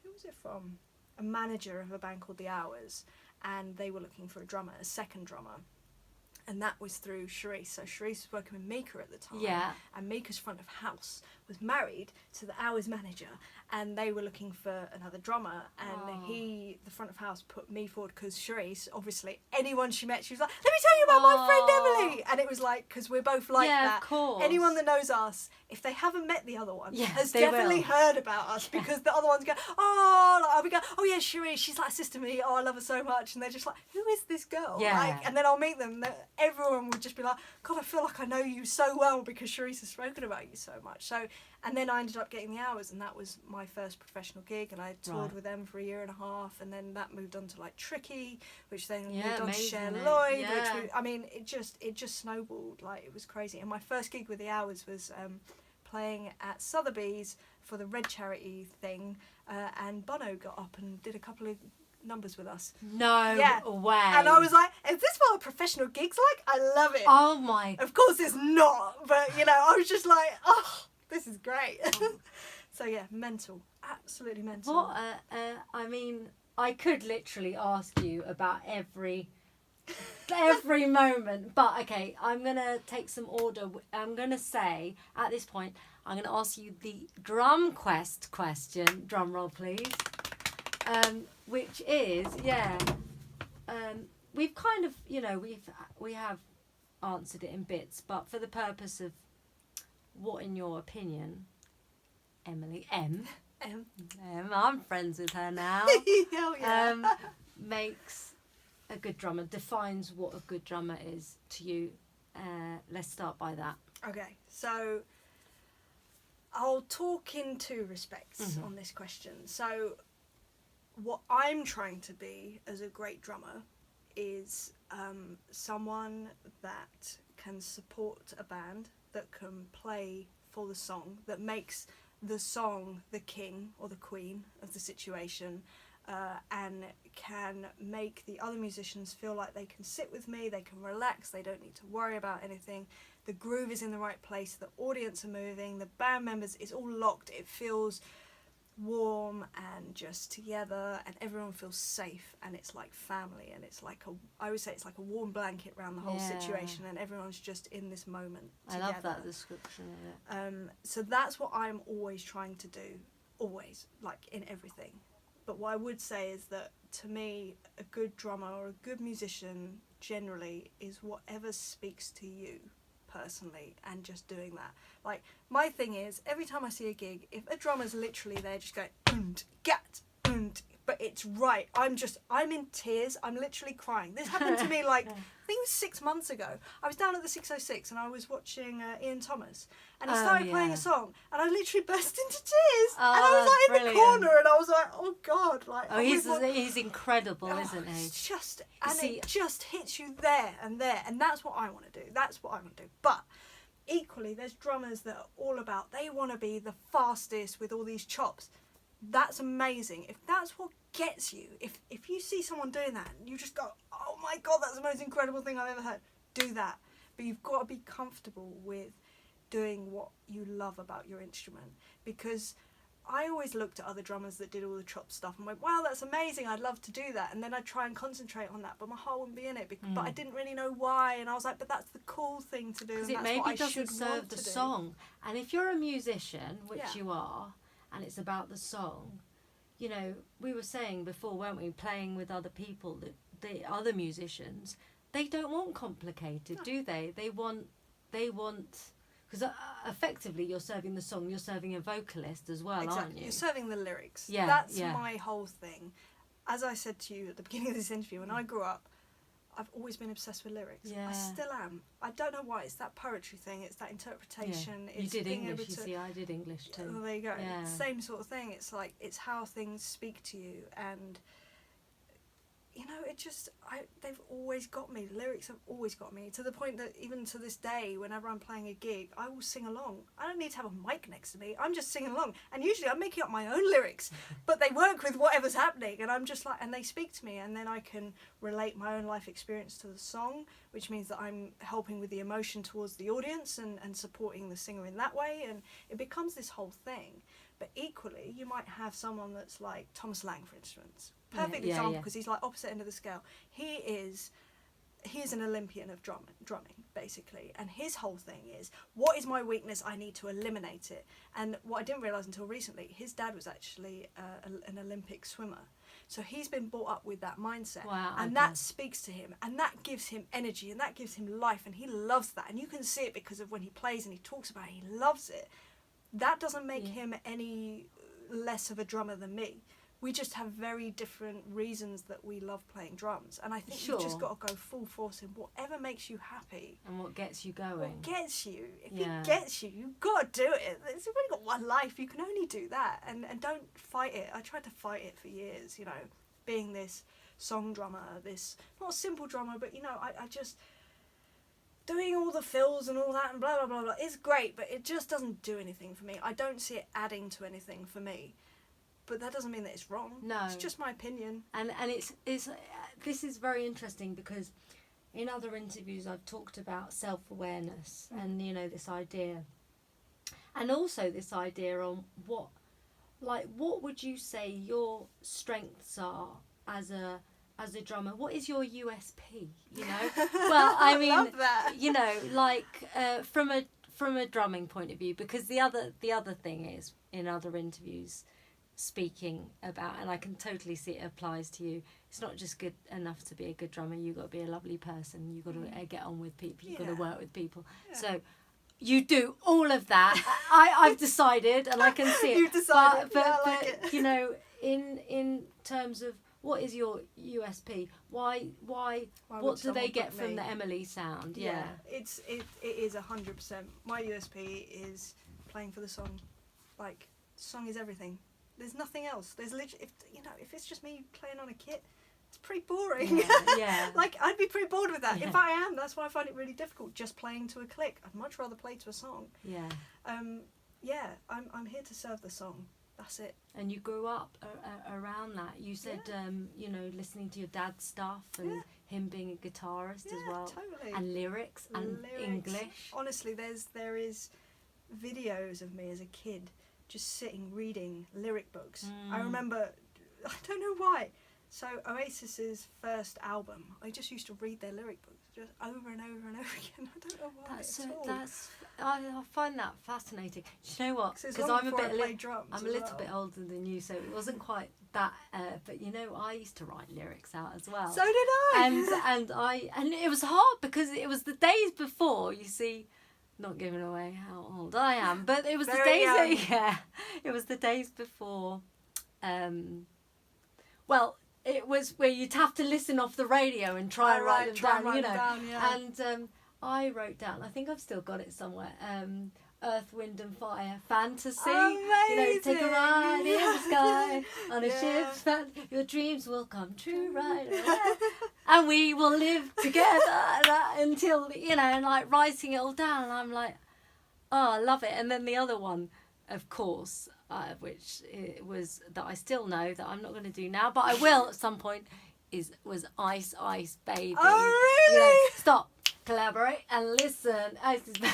who was it from? A manager of a band called The Hours, and they were looking for a drummer, a second drummer. And that was through Cherisse. So Cherisse was working with Mika at the time. Yeah. And Mika's front of house was married to the Hours manager. And they were looking for another drummer. And the front of house, put me forward because Cherisse, obviously, anyone she met, she was like, let me tell you about my friend Emily. And it was like, because we're both like that. Of course. Anyone that knows us, if they haven't met the other one, has they definitely will. heard about us because the other ones go, I'll be going, oh yeah, Cherisse, she's like a sister to me. Oh, I love her so much. And they're just like, who is this girl? Yeah. Like, and then I'll meet them. Everyone would just be like, God, I feel like I know you so well because Cherisse has spoken about you so much. So, and then I ended up getting the Hours, and that was my first professional gig, and I toured with them for a year and a half, and then that moved on to like Tricky, which then moved on to Cher Lloyd, it just snowballed. Like, it was crazy. And my first gig with the Hours was playing at Sotheby's for the Red Charity thing, and Bono got up and did a couple of numbers with us. No way. And I was like, is this what a professional gig's like? I love it. Oh my. Of course it's not, but I was just like, oh, this is great. So yeah, mental, absolutely mental. What I mean, I could literally ask you about every moment, but okay, I'm gonna take some order. I'm gonna say at this point, I'm gonna ask you the drum quest question. Drum roll, please. Which is we've kind of we have answered it in bits, but for the purpose of what, in your opinion, Emily M, I'm friends with her now. Hell yeah. Makes a good drummer, defines what a good drummer is to you. Let's start by that. Okay, so I'll talk in two respects on this question. So what I'm trying to be as a great drummer is someone that can support a band, that can play for the song, that makes the song the king or the queen of the situation, and can make the other musicians feel like they can sit with me, they can relax, they don't need to worry about anything. The groove is in the right place, the audience are moving, the band members is all locked, it feels warm and just together, and everyone feels safe, and it's like family, and it's like I would say it's like a warm blanket around the whole situation, and everyone's just in this moment together. I love that description of it. So that's what I'm always trying to do, always, like in everything. But what I would say is that to me, a good drummer or a good musician generally is whatever speaks to you personally, and just doing that. Like, my thing is, every time I see a gig, if a drummer's literally there just going und, gat, und, but it's right, I'm in tears, I'm literally crying. This happened to me like, I think it was 6 months ago. I was down at the 606 and I was watching Ian Thomas, and he started playing a song, and I literally burst into tears, and I was like in the corner, and I was like, oh God, like, he's incredible, isn't he? It's just, it just hits you there, and that's what I want to do. That's what I want to do. But equally, there's drummers that are all about, they want to be the fastest with all these chops. That's amazing. If that's what gets you, if you see someone doing that, and you just go, oh my God, that's the most incredible thing I've ever heard, do that. But you've got to be comfortable with doing what you love about your instrument, because I always looked at other drummers that did all the chop stuff and went, wow, that's amazing, I'd love to do that, and then I'd try and concentrate on that, but my heart wouldn't be in it, but I didn't really know why, and I was like, but that's the cool thing to do, because and it that's maybe what I doesn't should serve want the to do. song. And if you're a musician, which you are, and it's about the song, we were saying before, weren't we, playing with other people, that the other musicians, they don't want complicated, do they? They want, because effectively you're serving the song, you're serving a vocalist as well, aren't you? You're serving the lyrics. Yeah, that's my whole thing. As I said to you at the beginning of this interview, when I grew up, I've always been obsessed with lyrics. I still am. I don't know why. It's that poetry thing. It's that interpretation. You It's did being English, able to, you see, I did English too. Well, there you go. Yeah. Same sort of thing. It's like, it's how things speak to you, and they've always got me. The lyrics have always got me, to the point that even to this day, whenever I'm playing a gig, I will sing along. I don't need to have a mic next to me. I'm just singing along, and usually I'm making up my own lyrics, but they work with whatever's happening, and I'm just like, and they speak to me, and then I can relate my own life experience to the song, which means that I'm helping with the emotion towards the audience and supporting the singer in that way, and it becomes this whole thing. But equally, you might have someone that's like Thomas Lang, for instance. Perfect example, because he's like opposite end of the scale. He is he's an Olympian of drumming, basically, and his whole thing is, what is my weakness? I need to eliminate it. And what I didn't realise until recently, his dad was actually an Olympic swimmer. So he's been brought up with that mindset. Wow, and that speaks to him, and that gives him energy, and that gives him life, and he loves that. And you can see it because of when he plays and he talks about it, he loves it. That doesn't make him any less of a drummer than me. We just have very different reasons that we love playing drums. And I think you've just got to go full force in whatever makes you happy. And what gets you going. What gets you. If it gets you, you've got to do it. You've only got one life. You can only do that. And don't fight it. I tried to fight it for years, you know, being this song drummer, this, not a simple drummer, but, you know, I just... doing all the fills and all that and blah, blah, blah, blah, is great, but it just doesn't do anything for me. I don't see it adding to anything for me. But that doesn't mean that it's wrong. No. It's just my opinion. And it's this is very interesting because in other interviews I've talked about self-awareness and, you know, this idea. And also this idea on what would you say your strengths are as a drummer? What is your USP, you know? Well, I mean, love that. You know, like from a drumming point of view, because the other thing is in other interviews speaking about, and I can totally see it applies to you, it's not just good enough to be a good drummer, you've got to be a lovely person, you've got to get on with people, you've got to work with people. So you do all of that. I've decided, and I can see it. You've decided. But I like it. You know, in terms of what is your USP? Why what do they get from the Emily sound? Yeah. It is 100%. My USP is playing for the song. Like, song is everything. There's nothing else. There's literally, if it's just me playing on a kit, it's pretty boring. Yeah. Like, I'd be pretty bored with that. Yeah. In fact, I am. That's why I find it really difficult just playing to a click. I'd much rather play to a song. Yeah. I'm here to serve the song. That's it. And you grew up around that. You said, listening to your dad's stuff and him being a guitarist as well. Totally. And lyrics and English. Honestly, there is videos of me as a kid just sitting reading lyric books. I remember, I don't know why. So Oasis's first album, I just used to read their lyric books just over and over and over again. I don't know why I find that fascinating. Do you know what? Because I'm a little bit older than you, so it wasn't quite that. But you know, I used to write lyrics out as well. So did I. And it was hard because it was the days before. You see. Not giving away how old I am, but it was the days. It was the days before. Well, it was where you'd have to listen off the radio and try and write them down, you know. And I wrote down. I think I've still got it somewhere. Earth, Wind and Fire, fantasy. Amazing. You know, take a ride in the sky on a ship. Your dreams will come true, right? And we will live together until, you know, and like writing it all down. And I'm like, oh, I love it. And then the other one, of course, which it was that I still know that I'm not going to do now, but I will at some point, was Ice Ice Baby. Oh, really? You know, stop, collaborate and listen. Ice Ice Baby.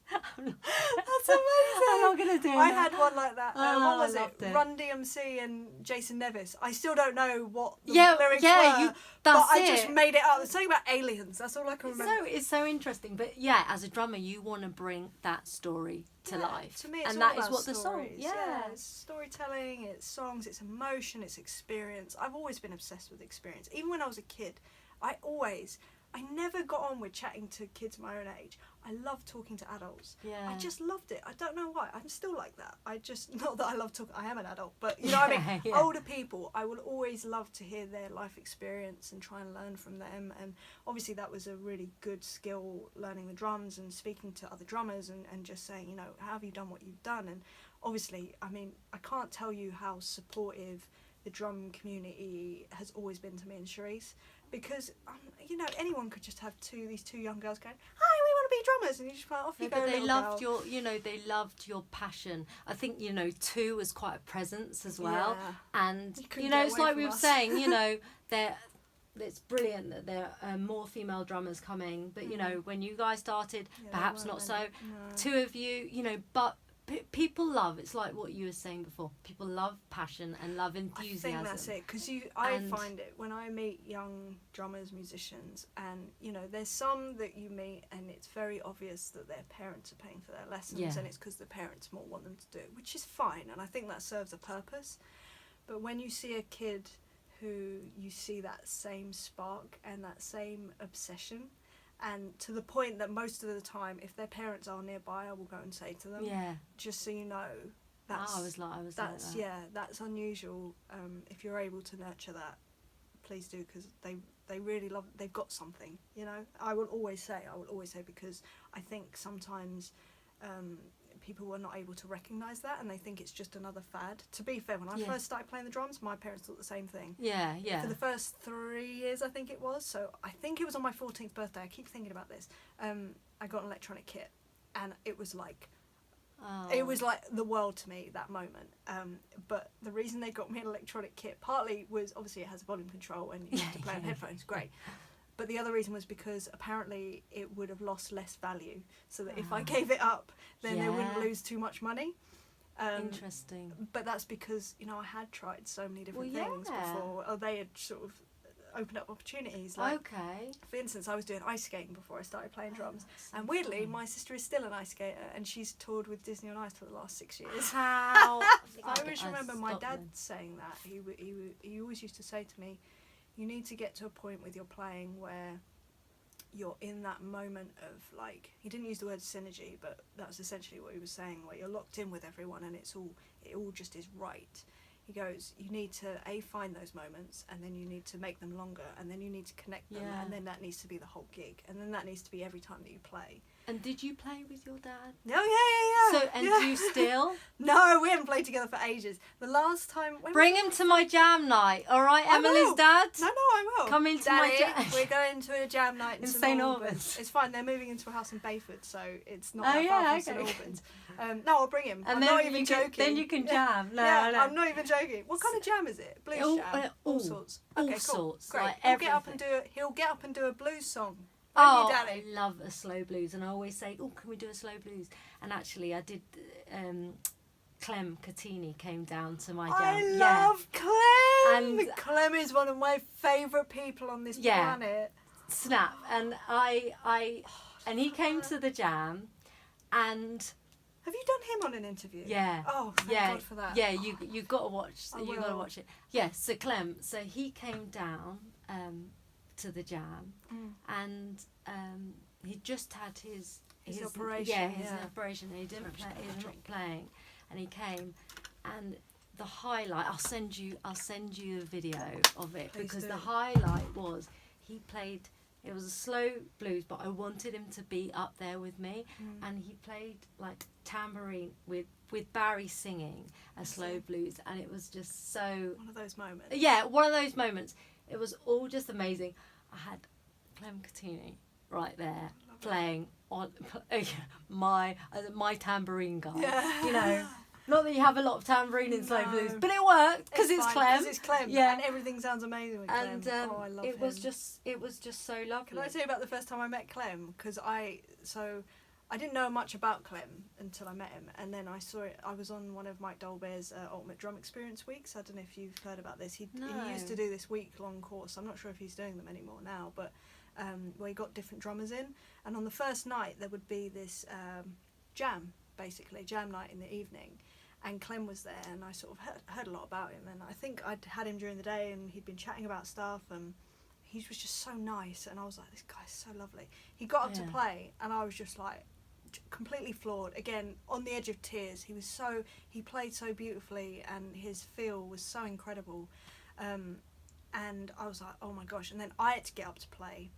That's amazing. I'm not gonna do I that. had one like that. What was it? it? Run DMC and Jason Nevis. I still don't know what the lyrics were, but I just made it up. It's something about aliens. That's all I can remember. It's so interesting. But yeah, as a drummer, you want to bring that story to life. To me, it's and all that is about what the song. stories. It's storytelling. It's songs. It's emotion. It's experience. I've always been obsessed with experience. Even when I was a kid, I never got on with chatting to kids my own age. I love talking to adults. Yeah. I just loved it. I don't know why. I'm still like that. Not that I love talking, I am an adult, but you know what I mean? Older people, I will always love to hear their life experience and try and learn from them. And obviously that was a really good skill, learning the drums and speaking to other drummers and just saying, you know, how have you done what you've done? And obviously, I mean, I can't tell you how supportive the drum community has always been to me and Cherisse. Because, you know, anyone could just have these two young girls going, hi, we want to be drummers, and you just go, off you go, but they loved they loved your passion. I think, you know, 2 was quite a presence as well. And, you know, it's like we were saying, you know, it's brilliant that there are more female drummers coming. But, you know, when you guys started, perhaps not so. No. 2 of you, you know, but people love, it's like what you were saying before, people love passion and love enthusiasm. I think that's it, because I find it when I meet young drummers, musicians, and you know, there's some that you meet and it's very obvious that their parents are paying for their lessons, and it's because the parents more want them to do it, which is fine, and I think that serves a purpose. But when you see a kid who you see that same spark and that same obsession, and to the point that most of the time, if their parents are nearby, I will go and say to them, just so you know, that's that's unusual. If you're able to nurture that, please do, because they really love it. They've got something, you know. I will always say, because I think sometimes people were not able to recognise that, and they think it's just another fad. To be fair, when I first started playing the drums, my parents thought the same thing. For the first 3 years, I think it was. So I think it was on my 14th birthday. I keep thinking about this. I got an electronic kit, and it was like the world to me that moment. But the reason they got me an electronic kit partly was obviously it has volume control and you have to play on headphones. Great. But the other reason was because apparently it would have lost less value, so that if I gave it up, then they wouldn't lose too much money. Interesting. But that's because, you know, I had tried so many different things before, or they had sort of opened up opportunities. Like, for instance, I was doing ice skating before I started playing drums, and weirdly, my sister is still an ice skater, and she's toured with Disney on Ice for the last 6 years. How? I always remember my dad saying that. He always used to say to me, you need to get to a point with your playing where you're in that moment of, like, he didn't use the word synergy, but that's essentially what he was saying, where you're locked in with everyone and it all just is right. He goes, you need to find those moments, and then you need to make them longer, and then you need to connect them, and then that needs to be the whole gig, and then that needs to be every time that you play. And did you play with your dad? Oh, yeah. So, and do you still? No, we haven't played together for ages. The last time... Bring him to my jam night, all right, Emily's dad? No, I will. Come into Daddy, my jam. We're going to a jam night in St Albans. It's fine, they're moving into a house in Bayford, so it's not far from St Albans. No, I'll bring him. And I'm then not even joking. Then you can jam. No, I'm not even joking. What kind of jam is it? Blues jam? All sorts. All okay, cool. sorts. Great. Like He'll get up and do a blues song. Oh, I love a slow blues, and I always say, "Oh, can we do a slow blues?" And actually, I did. Clem Catini came down to my jam. I love Clem. And Clem is one of my favourite people on this planet. Snap, and and he came to the jam, and. Have you done him on an interview? Yeah. Oh, thank God for that. Yeah, you got to watch. You got to watch it. Yeah. So Clem, so he came down to the jam, and he just had his operation. Yeah, his operation. He didn't play. He was not playing, and he came, and the highlight. I'll send you a video of it. Please because do. the highlight was he played. It was a slow blues, but I wanted him to be up there with me, and he played like tambourine with Barry singing a slow blues, and it was just so... One of those moments. Yeah, one of those moments. It was all just amazing. I had Clem Catini right there playing on my tambourine guy. Yeah. You know, not that you have a lot of tambourine in slow blues, but it worked because it's Clem. Because it's Clem, and everything sounds amazing with Clem. And I love him. it was just so lovely. Can I tell you about the first time I met Clem? Because I didn't know much about Clem until I met him, and then I saw it. I was on one of Mike Dolbear's Ultimate Drum Experience weeks. I don't know if you've heard about this. He used to do this week-long course. I'm not sure if he's doing them anymore now, but where he got different drummers in. And on the first night, there would be this jam night in the evening. And Clem was there, and I sort of heard a lot about him. And I think I'd had him during the day, and he'd been chatting about stuff, and he was just so nice. And I was like, this guy's so lovely. He got up to play, and I was just like, completely floored. Again, on the edge of tears. He played so beautifully, and his feel was so incredible. And I was like, oh my gosh. And then I had to get up to play.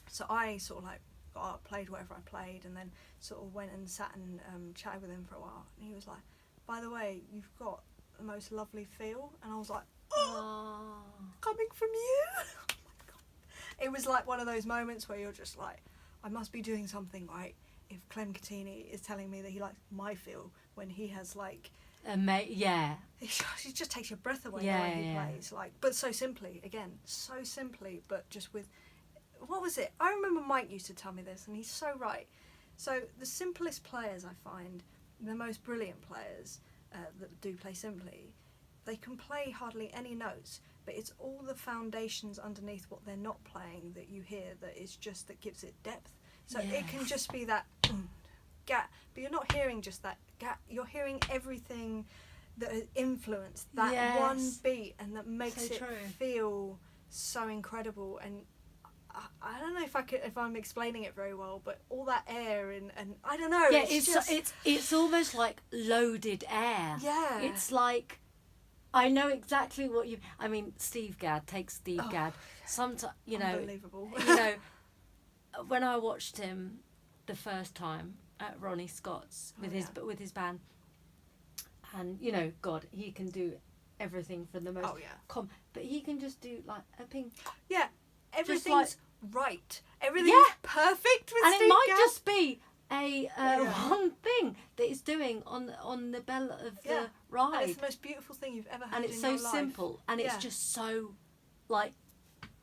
So I sort of like got up, played whatever I played, and then sort of went and sat and chatted with him for a while. And he was like, by the way, you've got the most lovely feel. And I was like, oh, coming from you? Oh my God. It was like one of those moments where you're just like, I must be doing something right if Clem Catini is telling me that he likes my feel when he has like... He just takes your breath away the way he plays. Like, but so simply, but just with... What was it? I remember Mike used to tell me this, and he's so right. So the simplest players, I find, the most brilliant players that do play simply, they can play hardly any notes, but it's all the foundations underneath what they're not playing that you hear that gives it depth. So it can just be that but you're not hearing just that you're hearing everything that has influenced that one beat, and that makes it feel so incredible. And I don't know if I'm explaining it very well, but all that air and I don't know. Yeah, it's almost like loaded air. Yeah, it's like, I know exactly what you. I mean, Steve Gadd. Sometimes unbelievable. When I watched him the first time at Ronnie Scott's with his band, and God, he can do everything from the most but he can just do like a ping. Yeah, everything's right. Everything's perfect with and Steve it might Gadd. just be a one thing that it's doing on the bell of the ride. And it's the most beautiful thing you've ever heard. And it's so simple, and it's just so like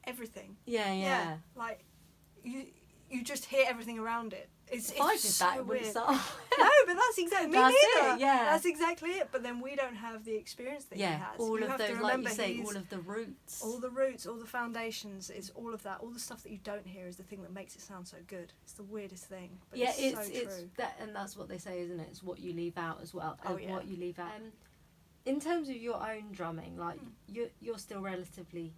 everything. Yeah. Like you just hear everything around it. It's I did so that, it weird. wouldn't start. No, but that's exactly me That's neither. it, yeah. That's exactly it. But then we don't have the experience that he has. All you of have those, to like remember you say, all of the roots. All the roots, all the foundations, is all of that. All the stuff that you don't hear is the thing that makes it sound so good. It's the weirdest thing. But it's so true. That, and that's what they say, isn't it? It's what you leave out as well. What you leave out. In terms of your own drumming, like you're still relatively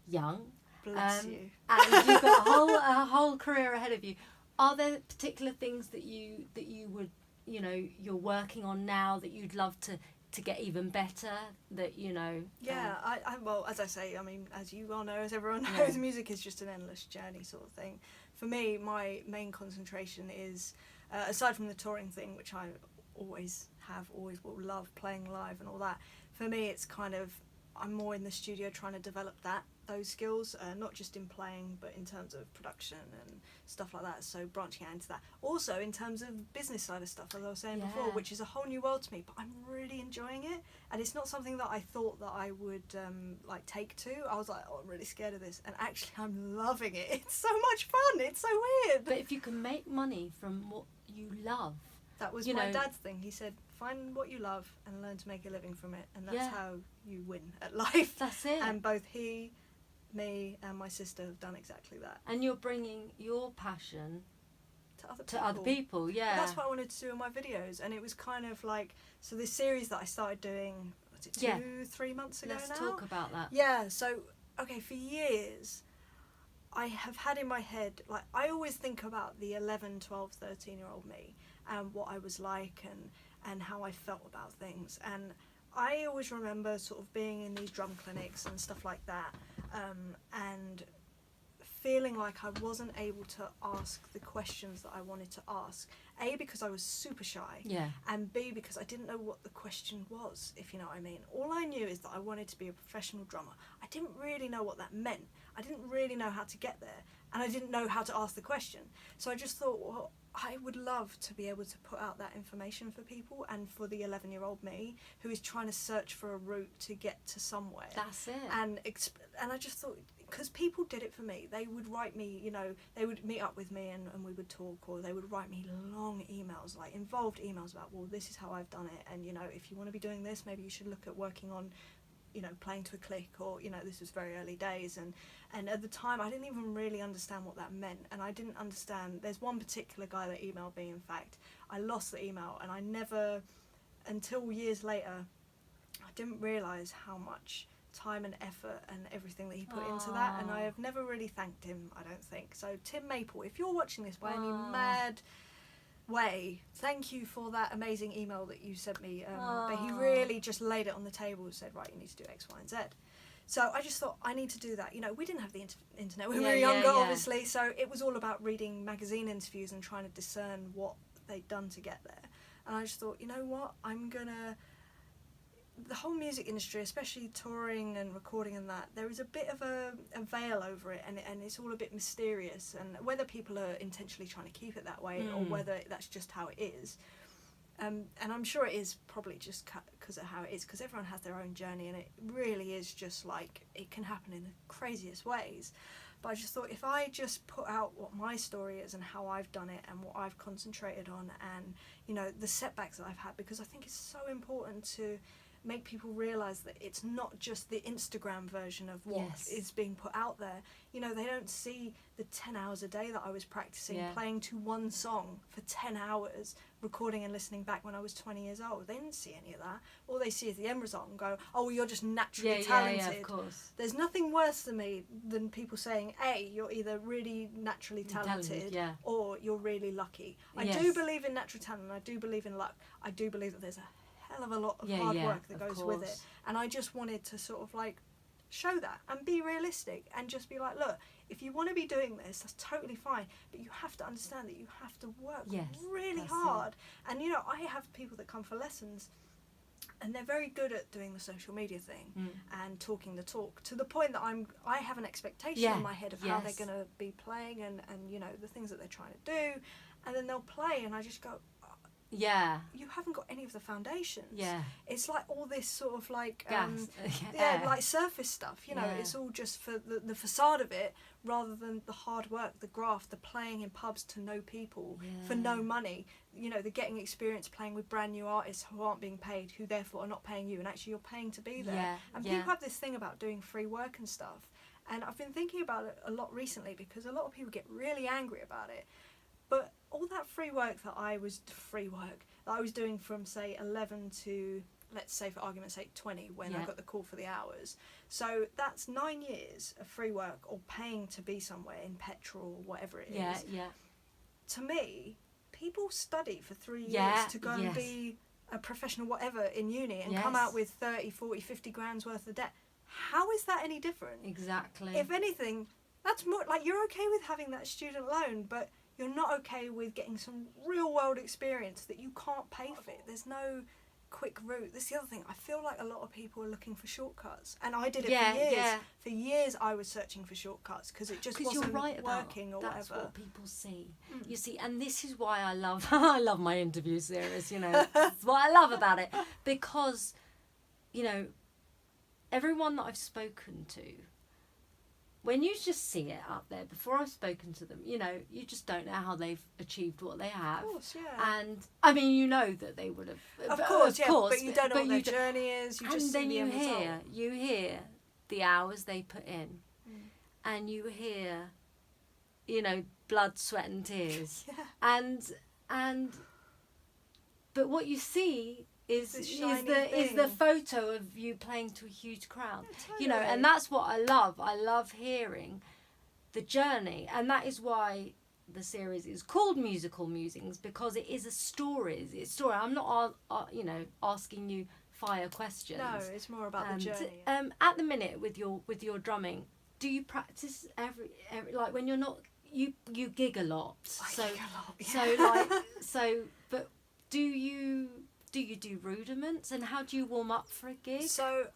young. Bless you. And you've got a whole career ahead of you. Are there particular things that you would, you're working on now that you'd love to get even better? Yeah, well, as I say, I mean, as you well know, as everyone knows, music is just an endless journey sort of thing. For me, my main concentration is, aside from the touring thing, which I always will love playing live and all that, for me it's kind of, I'm more in the studio trying to develop those skills, not just in playing, but in terms of production and stuff like that. So branching out into that. Also in terms of business side of stuff, as I was saying before, which is a whole new world to me, but I'm really enjoying it. And it's not something that I thought that I would take to. I was like, I'm really scared of this. And actually I'm loving it. It's so much fun. It's so weird. But if you can make money from what you love. That was my dad's thing. He said, find what you love and learn to make a living from it. And that's how you win at life. That's it. And both he, me and my sister have done exactly that. And you're bringing your passion to other people. But yeah. that's what I wanted to do in my videos. And it was kind of like, so this series that I started doing, was it 2-3 months ago now? Let's talk about that. Yeah, so, okay, for years, I have had in my head, like, I always think about the 11, 12, 13-year-old me and what I was like and how I felt about things. And I always remember sort of being in these drum clinics and stuff like that, and feeling like I wasn't able to ask the questions that I wanted to ask. A, because I was super shy, and B, because I didn't know what the question was, if you know what I mean. All I knew is that I wanted to be a professional drummer. I didn't really know what that meant. I didn't really know how to get there, and I didn't know how to ask the question. So I just thought, well, I would love to be able to put out that information for people, and for the 11-year-old me who is trying to search for a route to get to somewhere. That's it. And I just thought, because people did it for me. They would write me, they would meet up with me and we would talk, or they would write me long emails, like involved emails about, well, this is how I've done it, and if you want to be doing this, maybe you should look at working on playing to a click, or this was very early days, and at the time I didn't even really understand what that meant, and I didn't understand. There's one particular guy that emailed me, in fact I lost the email, and I never, until years later, I didn't realise how much time and effort and everything that he put into that, and I have never really thanked him, I don't think. So Tim Maple, if you're watching this by any mad way, thank you for that amazing email that you sent me, but he really just laid it on the table and said, right, you need to do X, Y and Z. So I just thought, I need to do that. We didn't have the internet when we were younger, obviously, so it was all about reading magazine interviews and trying to discern what they'd done to get there. And I just thought, you know what, the whole music industry, especially touring and recording and that, there is a bit of a veil over it, and it's all a bit mysterious, and whether people are intentionally trying to keep it that way or whether that's just how it is. And I'm sure it is probably just because of how it is, because everyone has their own journey, and it really is just like, it can happen in the craziest ways. But I just thought, if I just put out what my story is and how I've done it and what I've concentrated on, and you know, the setbacks that I've had, because I think it's so important to make people realise that it's not just the Instagram version of what is being put out there. You know, they don't see the 10 hours a day that I was practicing, playing to one song for 10 hours, recording and listening back when I was 20 years old. They didn't see any of that. All they see is the end result and go, oh, well, you're just naturally talented. Yeah, of course. There's nothing worse to me than people saying, A, you're either really naturally talented or you're really lucky. I do believe in natural talent, and I do believe in luck. I do believe that there's a hell of a lot of hard work that goes with it, and I just wanted to sort of like show that and be realistic and just be like, look, if you want to be doing this, that's totally fine, but you have to understand that you have to work really hard. And you know, I have people that come for lessons and they're very good at doing the social media thing and talking the talk, to the point that I have an expectation in my head of how they're going to be playing and you know, the things that they're trying to do, and then they'll play and I just go, you haven't got any of the foundations. It's like all this sort of like like surface stuff, you know. It's all just for the facade of it, rather than the hard work, the graft, the playing in pubs to know people for no money, you know, the getting experience playing with brand new artists who aren't being paid, who therefore are not paying you, and actually you're paying to be there. And people have this thing about doing free work and stuff, and I've been thinking about it a lot recently, because a lot of people get really angry about it. But all that free work that I was doing from say 11 to, let's say for argument's sake, 20, when I got the call for the hours. So that's 9 years of free work, or paying to be somewhere in petrol or whatever it is. To me, people study for 3 years to go and be a professional whatever in uni and come out with 30, 40, 50 grand's worth of debt. How is that any different? Exactly. If anything, that's more like, you're okay with having that student loan, but you're not okay with getting some real world experience that you can't pay for it. There's no quick route. That's the other thing. I feel like a lot of people are looking for shortcuts, and I did it for years. For years I was searching for shortcuts because it just wasn't working or that's whatever. What people see. You see, and this is why I love I love my interview series, you know. That's what I love about it, because, you know, everyone that I've spoken to, when you just see it up there, before I've spoken to them, you know, you just don't know how they've achieved what they have. Of course, yeah. And, I mean, you know that they would have. Of course, but you don't know what their journey is. You just see the end result. And then you hear the hours they put in. And you hear, you know, blood, sweat and tears. But what you see is the photo of you playing to a huge crowd, you know, and that's what I love hearing the journey, and that is why the series is called Musical Musings, because it is a story. I'm not you know, asking you fire questions. No, it's more about the journey. At the minute with your drumming, do you practice every like when you're not, you gig a lot, but do you do rudiments, and how do you warm up for a gig? So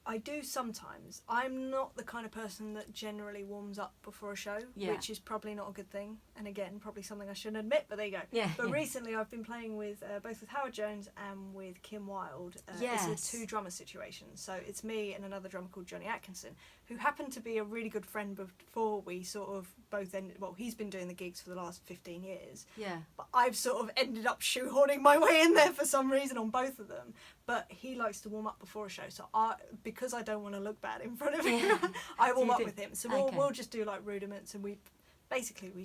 I do sometimes. I'm not the kind of person that generally warms up before a show, which is probably not a good thing. And again, probably something I shouldn't admit, but there you go. But recently I've been playing with both with Howard Jones and with Kim Wilde. It's a 2-drummer situation. So it's me and another drummer called Johnny Atkinson, who happened to be a really good friend before we sort of both ended. Well, he's been doing the gigs for the last 15 years. But I've sort of ended up shoehorning my way in there for some reason on both of them. But he likes to warm up before a show, so because I don't want to look bad in front of him, I warm up with him. So we'll just do like rudiments, and we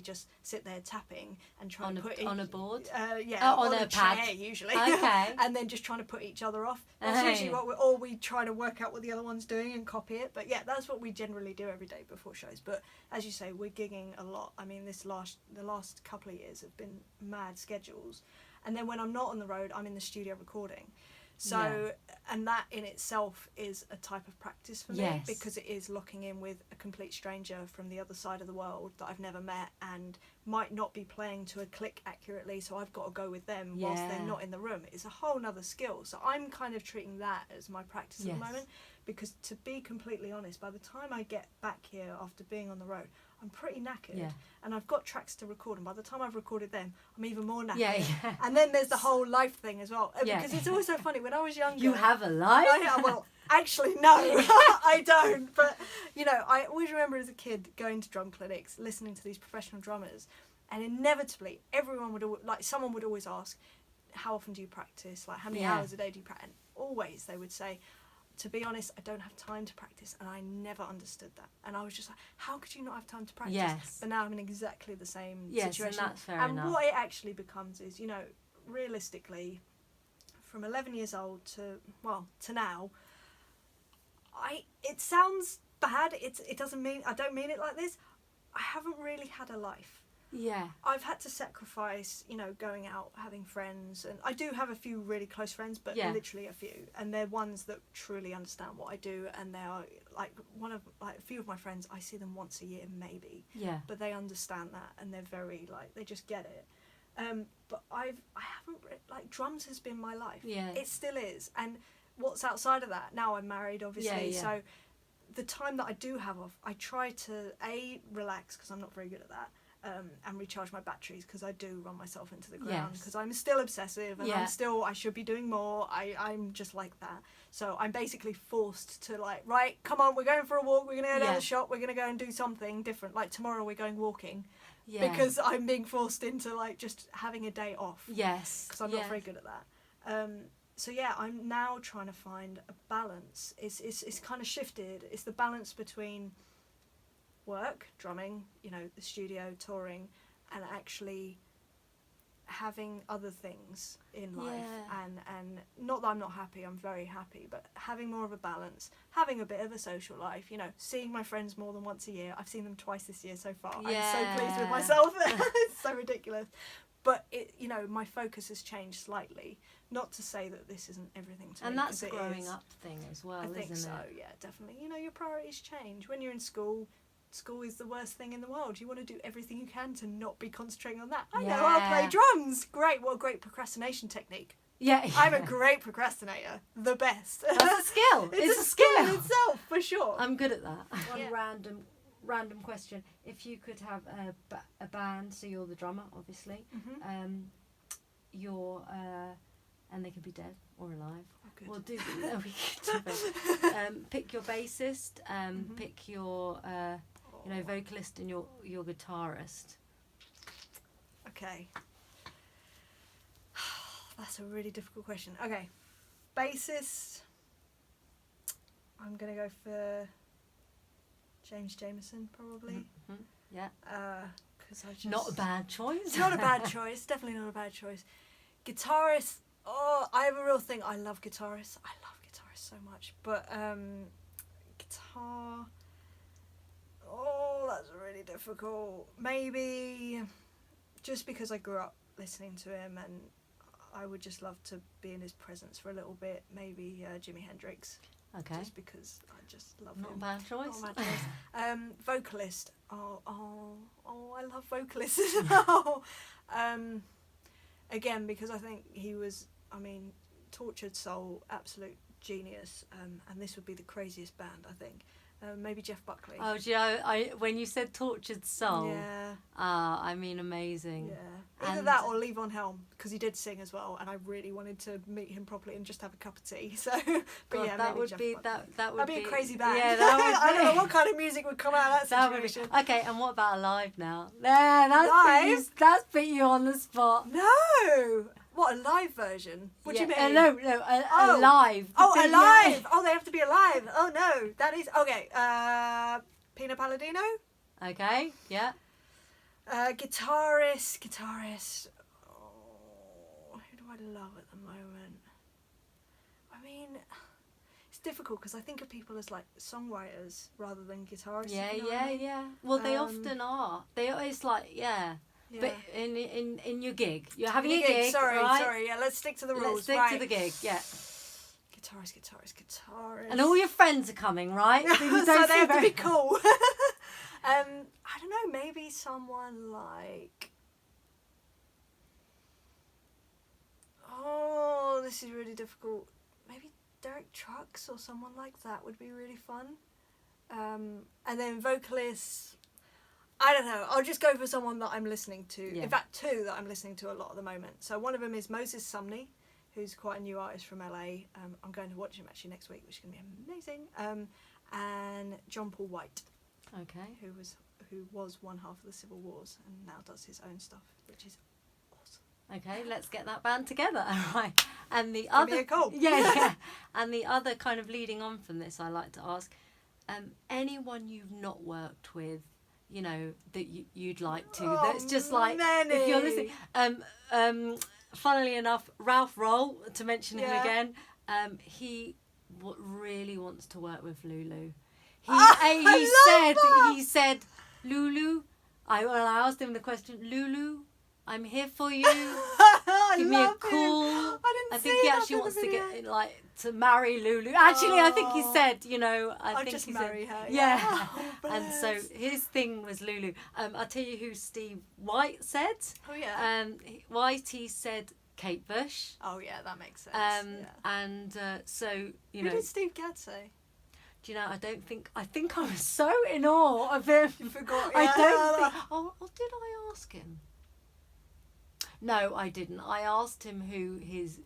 just sit there tapping and try to put on a board. On a pad chair usually. Okay. And then just trying to put each other off. That's usually what we try to work out what the other one's doing and copy it. But yeah, that's what we generally do every day before shows. But as you say, we're gigging a lot. I mean, the last couple of years have been mad schedules, and then when I'm not on the road, I'm in the studio recording. So, and that in itself is a type of practice for me, because it is locking in with a complete stranger from the other side of the world that I've never met and might not be playing to a click accurately, so I've got to go with them whilst they're not in the room. It's a whole nother skill. So I'm kind of treating that as my practice at the moment, because to be completely honest, by the time I get back here after being on the road, I'm pretty knackered, and I've got tracks to record, and by the time I've recorded them, I'm even more knackered. And then there's the whole life thing as well, because it's also funny, when I was younger... You have a life? Actually, no, I don't. But, you know, I always remember as a kid going to drum clinics, listening to these professional drummers, and inevitably everyone would, someone would always ask, how often do you practice? Like, how many hours a day do you practice? And always they would say, to be honest, I don't have time to practice. And I never understood that. And I was just like, how could you not have time to practice? Yes. But now I'm in exactly the same yes, situation. And that's fair and enough. what it actually becomes is, you know, realistically, from 11 years old to now, it sounds bad. It doesn't mean, I don't mean it like this. I haven't really had a life. Yeah. I've had to sacrifice, you know, going out, having friends, and I do have a few really close friends, but literally a few, and they're ones that truly understand what I do, and they are like a few of my friends, I see them once a year maybe, but they understand that, and they're very they just get it. But I haven't drums has been my life. It still is, and what's outside of that? Now I'm married, obviously, so the time that I do have off, I try to relax, because I'm not very good at that. And recharge my batteries, because I do run myself into the ground, because I'm still obsessive, and I should be doing more. I'm just like that. So I'm basically forced to right, come on, we're going for a walk, we're going to go down the shop, we're going to go and do something different. Like tomorrow we're going walking, because I'm being forced into just having a day off. Yes. Because I'm not very good at that. So I'm now trying to find a balance. It's kind of shifted. It's the balance between work, drumming, you know, the studio, touring, and actually having other things in life. And not that I'm not happy, I'm very happy, but having more of a balance, having a bit of a social life, you know, seeing my friends more than once a year. I've seen them twice this year so far. I'm so pleased with myself. It's so ridiculous. But it, you know, my focus has changed slightly. Not to say that this isn't everything to me. And that's a growing up thing as well, isn't it? I think so, yeah, definitely. You know, your priorities change. When you're in school is the worst thing in the world. You want to do everything you can to not be concentrating on that. I know I'll play drums. Great. What a great procrastination technique. Yeah. I'm a great procrastinator. The best. That's a skill. It's a skill in itself, for sure. I'm good at that. One random question. If you could have a band, so you're the drummer, obviously, you're and they could be dead or alive. We'll do pick your bassist, pick your you know, vocalist and your guitarist. Okay. That's a really difficult question. Okay. Bassist, I'm going to go for James Jameson, probably. Mm-hmm. Yeah. Cause I just... Not a bad choice. Not a bad choice. Definitely not a bad choice. Guitarist, I have a real thing. I love guitarists. I love guitarists so much. But guitar... that's really difficult. Maybe just because I grew up listening to him, and I would just love to be in his presence for a little bit. Maybe Jimi Hendrix. Okay. Just because I just love him. Not a bad choice. Not a bad choice. Vocalist. I love vocalists as well. Again, because I think he was, Tortured Soul, absolute genius. And this would be the craziest band, I think. Maybe Jeff Buckley. Oh, do you know, when you said Tortured Soul, amazing. Yeah, either that or Levon Helm, because he did sing as well, and I really wanted to meet him properly and just have a cup of tea. So, but God, that would be that'd be a crazy band. Yeah, that would I don't know what kind of music would come out of that situation. Okay, and what about live now? That's put you on the spot. No. What, a live version? What do you mean? No, alive. Alive! Oh, they have to be alive. Oh, no. That is... Okay, Pino Palladino. Okay, yeah. Guitarist. Oh, who do I love at the moment? It's difficult because I think of people as, songwriters rather than guitarists. Yeah. Well, they often are. It's Yeah. But in your gig, you're having a gig. Sorry. Yeah, let's stick to the rules. Let's stick to the gig. Yeah. Guitarist. And all your friends are coming, right? So they have to be cool. I don't know. Maybe someone like. Oh, this is really difficult. Maybe Derek Trucks or someone like that would be really fun. And then vocalists. I don't know. I'll just go for someone that I'm listening to. Yeah. In fact, two that I'm listening to a lot at the moment. So one of them is Moses Sumney, who's quite a new artist from LA. I'm going to watch him actually next week, which is going to be amazing. And John Paul White, Okay. who was one half of the Civil Wars and now does his own stuff, which is awesome. Okay, let's get that band together. Right. And the Give other me a call. yeah. And the other kind of leading on from this, I like to ask, anyone you've not worked with, you know, that you'd like to. That's just like many. if you're listening. Funnily enough, Ralph Roll, to mention him again, he really wants to work with Lulu. He said, Lulu. I asked him the question, Lulu, I'm here for you. Give me a call. I think he actually wants to get to marry Lulu. Actually, I think he said, you know, I'll think just he marry said, her. Yeah. Oh, And so his thing was Lulu. I'll tell you who Steve White said. Oh yeah. Whitey said Kate Bush. Oh yeah, that makes sense. And so you Who know. did Steve Gadd say? Do you know? I think I was so in awe of him. You forgot. I Yeah. don't think. Oh, did I ask him? No, I didn't. I asked him who his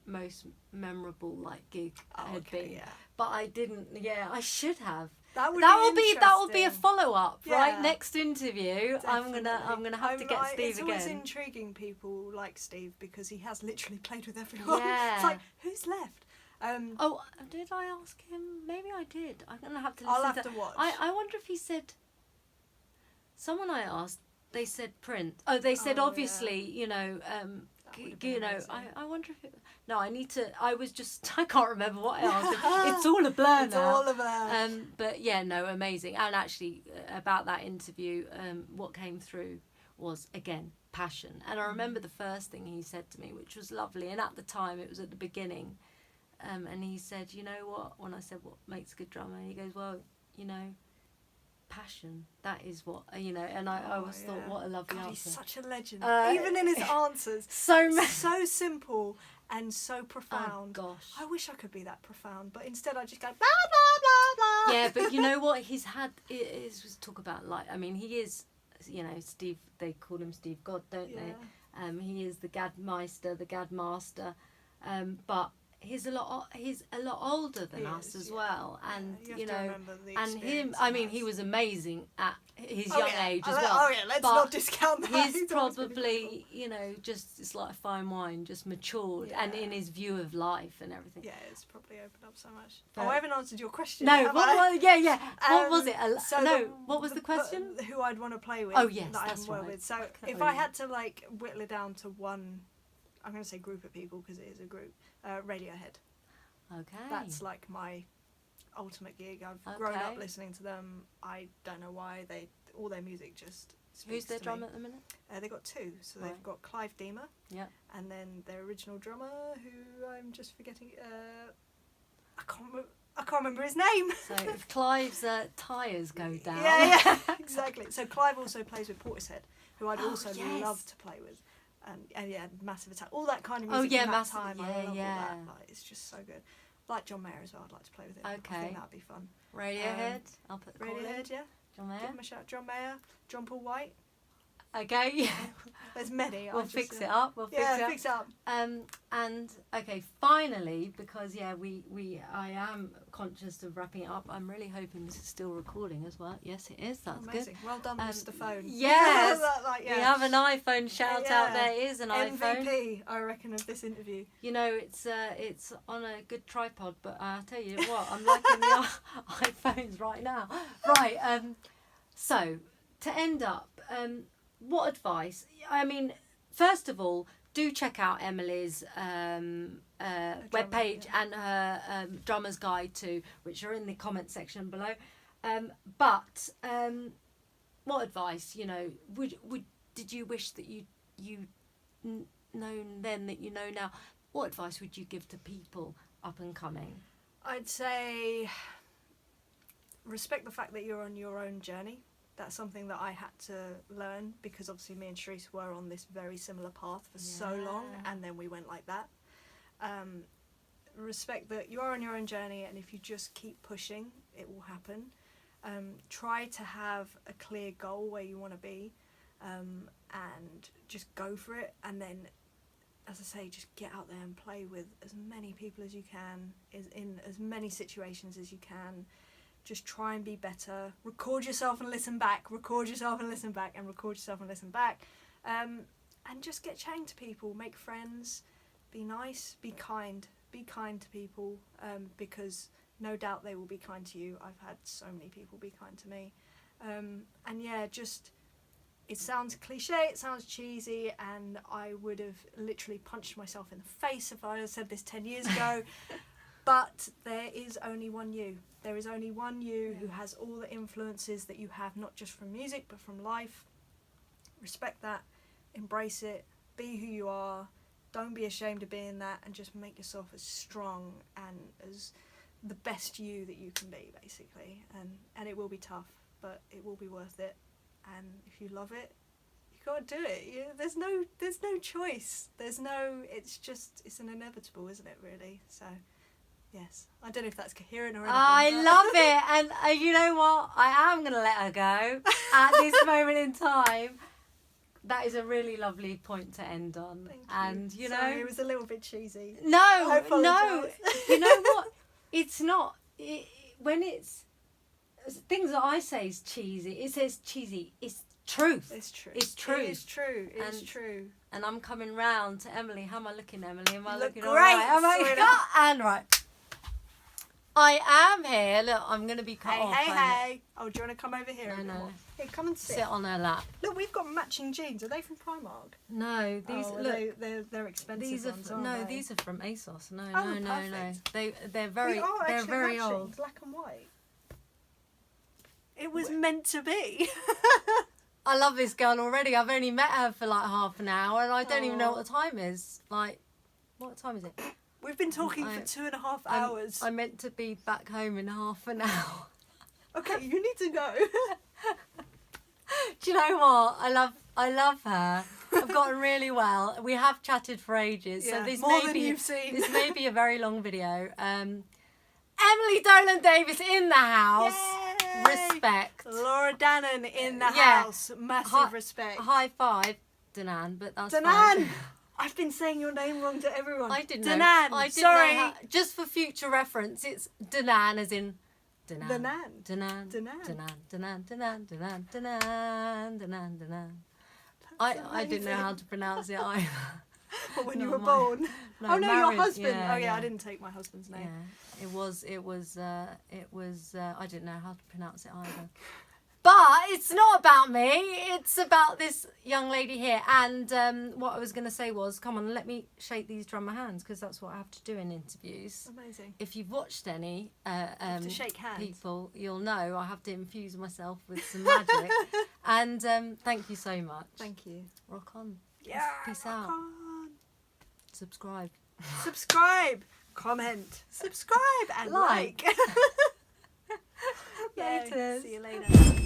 most memorable gig had been, yeah. but I didn't. Yeah, I should have. That would be a follow up, right? Yeah. Next interview, I'm gonna have to get Steve it's again. It's always intriguing people like Steve because he has literally played with everyone. Yeah. It's like, who's left? Oh, did I ask him? Maybe I did. I'm gonna have to listen. I'll have to watch. I wonder if he said. Someone I asked. They said Prince. Oh, they said obviously. Yeah. You know. You know. amazing. I wonder if it. No, I need to. I was just. I can't remember what I asked him. It's all a blur now. It's all a blur. But yeah, no, amazing. And actually, about that interview, what came through was again passion. And I remember the first thing he said to me, which was lovely. And at the time, it was at the beginning. And he said, you know what? When I said what makes a good drummer, he goes, well, you know, passion. That is what, you know. And I always thought, what a lovely God, answer. he's such a legend. Even in his answers, so simple and so profound. Oh gosh. I wish I could be that profound, but instead I just go blah blah blah blah. Yeah, but you know what? He's had is talk about I mean, he is, you know, Steve. They call him Steve God, don't they? He is the Gadmeister, the Gadmaster, but he's a lot older than us as well, and you know, and him. I mean, he was amazing at his young age as well. Oh yeah, let's not discount that. He's probably, you know, just it's like fine wine, just matured, and in his view of life and everything. Yeah, it's probably opened up so much. But I haven't answered your question. No, what was it? So what was the question? Who I'd want to play with? Oh yes, that I that's haven't worked right. with. So if I had to whittle it down to one, I'm going to say group of people because it is a group. Radiohead. Okay. That's like my ultimate gig. I've grown up listening to them. I don't know why all their music just speaks Who's their to drummer me. at the minute? They've got two. So they've got Clive Deamer. Yeah. And then their original drummer, who I'm just forgetting. I can't remember his name. So if Clive's tyres go down. Yeah, exactly. So Clive also plays with Portishead, who I'd also love to play with. And yeah, Massive Attack, all that kind of music. From that time, I love all that. Like, it's just so good. Like John Mayer as well. I'd like to play with him. Okay. I think that'd be fun. Radiohead. I'll put the call in. Radiohead, yeah. John Mayer. Give him a shout. John Mayer, John Paul White. Okay. Yeah. There's many. We'll fix it up. Fix it up. And okay, finally, because I am conscious of wrapping it up. I'm really hoping this is still recording as well. Yes, it is. That's amazing. good. Well done, Mr. Phone. Yes. We We have an iPhone shout out. There is an iPhone. MVP, I reckon, of this interview. You know, it's on a good tripod, but I'll tell you what, I'm liking the iPhones right now. Right. So to end up, what advice? I mean, first of all, do check out Emily's webpage and her drummer's guide too, which are in the comment section below. But what advice? You know, did you wish that you known then that you know now? What advice would you give to people up and coming? I'd say respect the fact that you're on your own journey. That's something that I had to learn because obviously me and Cherisse were on this very similar path for so long, and then we went like that. Respect that you are on your own journey, and if you just keep pushing, it will happen. Try to have a clear goal where you want to be, and just go for it, and then as I say, just get out there and play with as many people as you can, in as many situations as you can. Just try and be better. Record yourself and listen back. Record yourself and listen back, and record yourself and listen back. And just get chatting to people. Make friends. Be nice. Be kind. Be kind to people, because no doubt they will be kind to you. I've had so many people be kind to me. And yeah, just... It sounds cliche, it sounds cheesy, and I would have literally punched myself in the face if I had said this 10 years ago. But there is only one you. There is only one you who has all the influences that you have, not just from music, but from life. Respect that, embrace it, be who you are, don't be ashamed of being that, and just make yourself as strong and as the best you that you can be, basically. And it will be tough, but it will be worth it. And if you love it, you gotta do it. There's no choice. It's an inevitable, isn't it, really? So, yes. I don't know if that's coherent or anything. I love it. And you know what? I am going to let her go at this moment in time. That is a really lovely point to end on. Thank you. And, you Sorry, know... it was a little bit cheesy. No. You know what? It's not... when it's... Things that I say is cheesy. It says cheesy. It's truth. It's true. It's true. It is true. It's true. And I'm coming round to Emily. How am I looking, Emily? Am I You looking look all right? great, Am I sweetheart. and right. I am here. Look, I'm going to be cut off. Hey. Oh, do you want to come over here? No, a bit no. more? Here, come and sit. Sit on her lap. Look, we've got matching jeans. Are they from Primark? No, these look. They're expensive These are ones, aren't they? these are from ASOS. No, Oh, no. perfect. They're very actually very matching, old. black and white. It was meant to be. I love this girl already. I've only met her for like half an hour, and I don't even know Aw. what the time is. Like, what time is it? We've been talking for 2.5 hours. I'm meant to be back home in half an hour. Okay, you need to go. Do you know what? I love her. I've gotten really well. We have chatted for ages, Yeah, so this more may than be you've seen. this may be a very long video. Emily Dolan Davies in the house. Yay! Respect. Laura Dannon in the Yeah. house. Massive Hi- respect. High five, Danan. But that's Danan! fine. I've been saying your name wrong to everyone. I didn't Danan. know. I didn't Sorry. know just for future reference, it's Danan as in Danan. Danan. Danan. Danan. Danan. Danan. Danan. Danan. Danan. Danan. Danan. I didn't know how to pronounce it either. But when you Not were mine. born. No, Oh no, married. your husband. Yeah, Oh yeah, yeah. I didn't take my husband's name. Yeah, it was. I didn't know how to pronounce it either. But it's not about me. It's about this young lady here. And what I was going to say was, come on, let me shake these drummer hands, because that's what I have to do in interviews. Amazing. If you've watched any to shake hands. people, you'll know I have to infuse myself with some magic. And thank you so much. Thank you. Rock on. Yeah. Peace rock out. on. Subscribe. Subscribe, comment, subscribe, and like. Yay. Laters. See you later.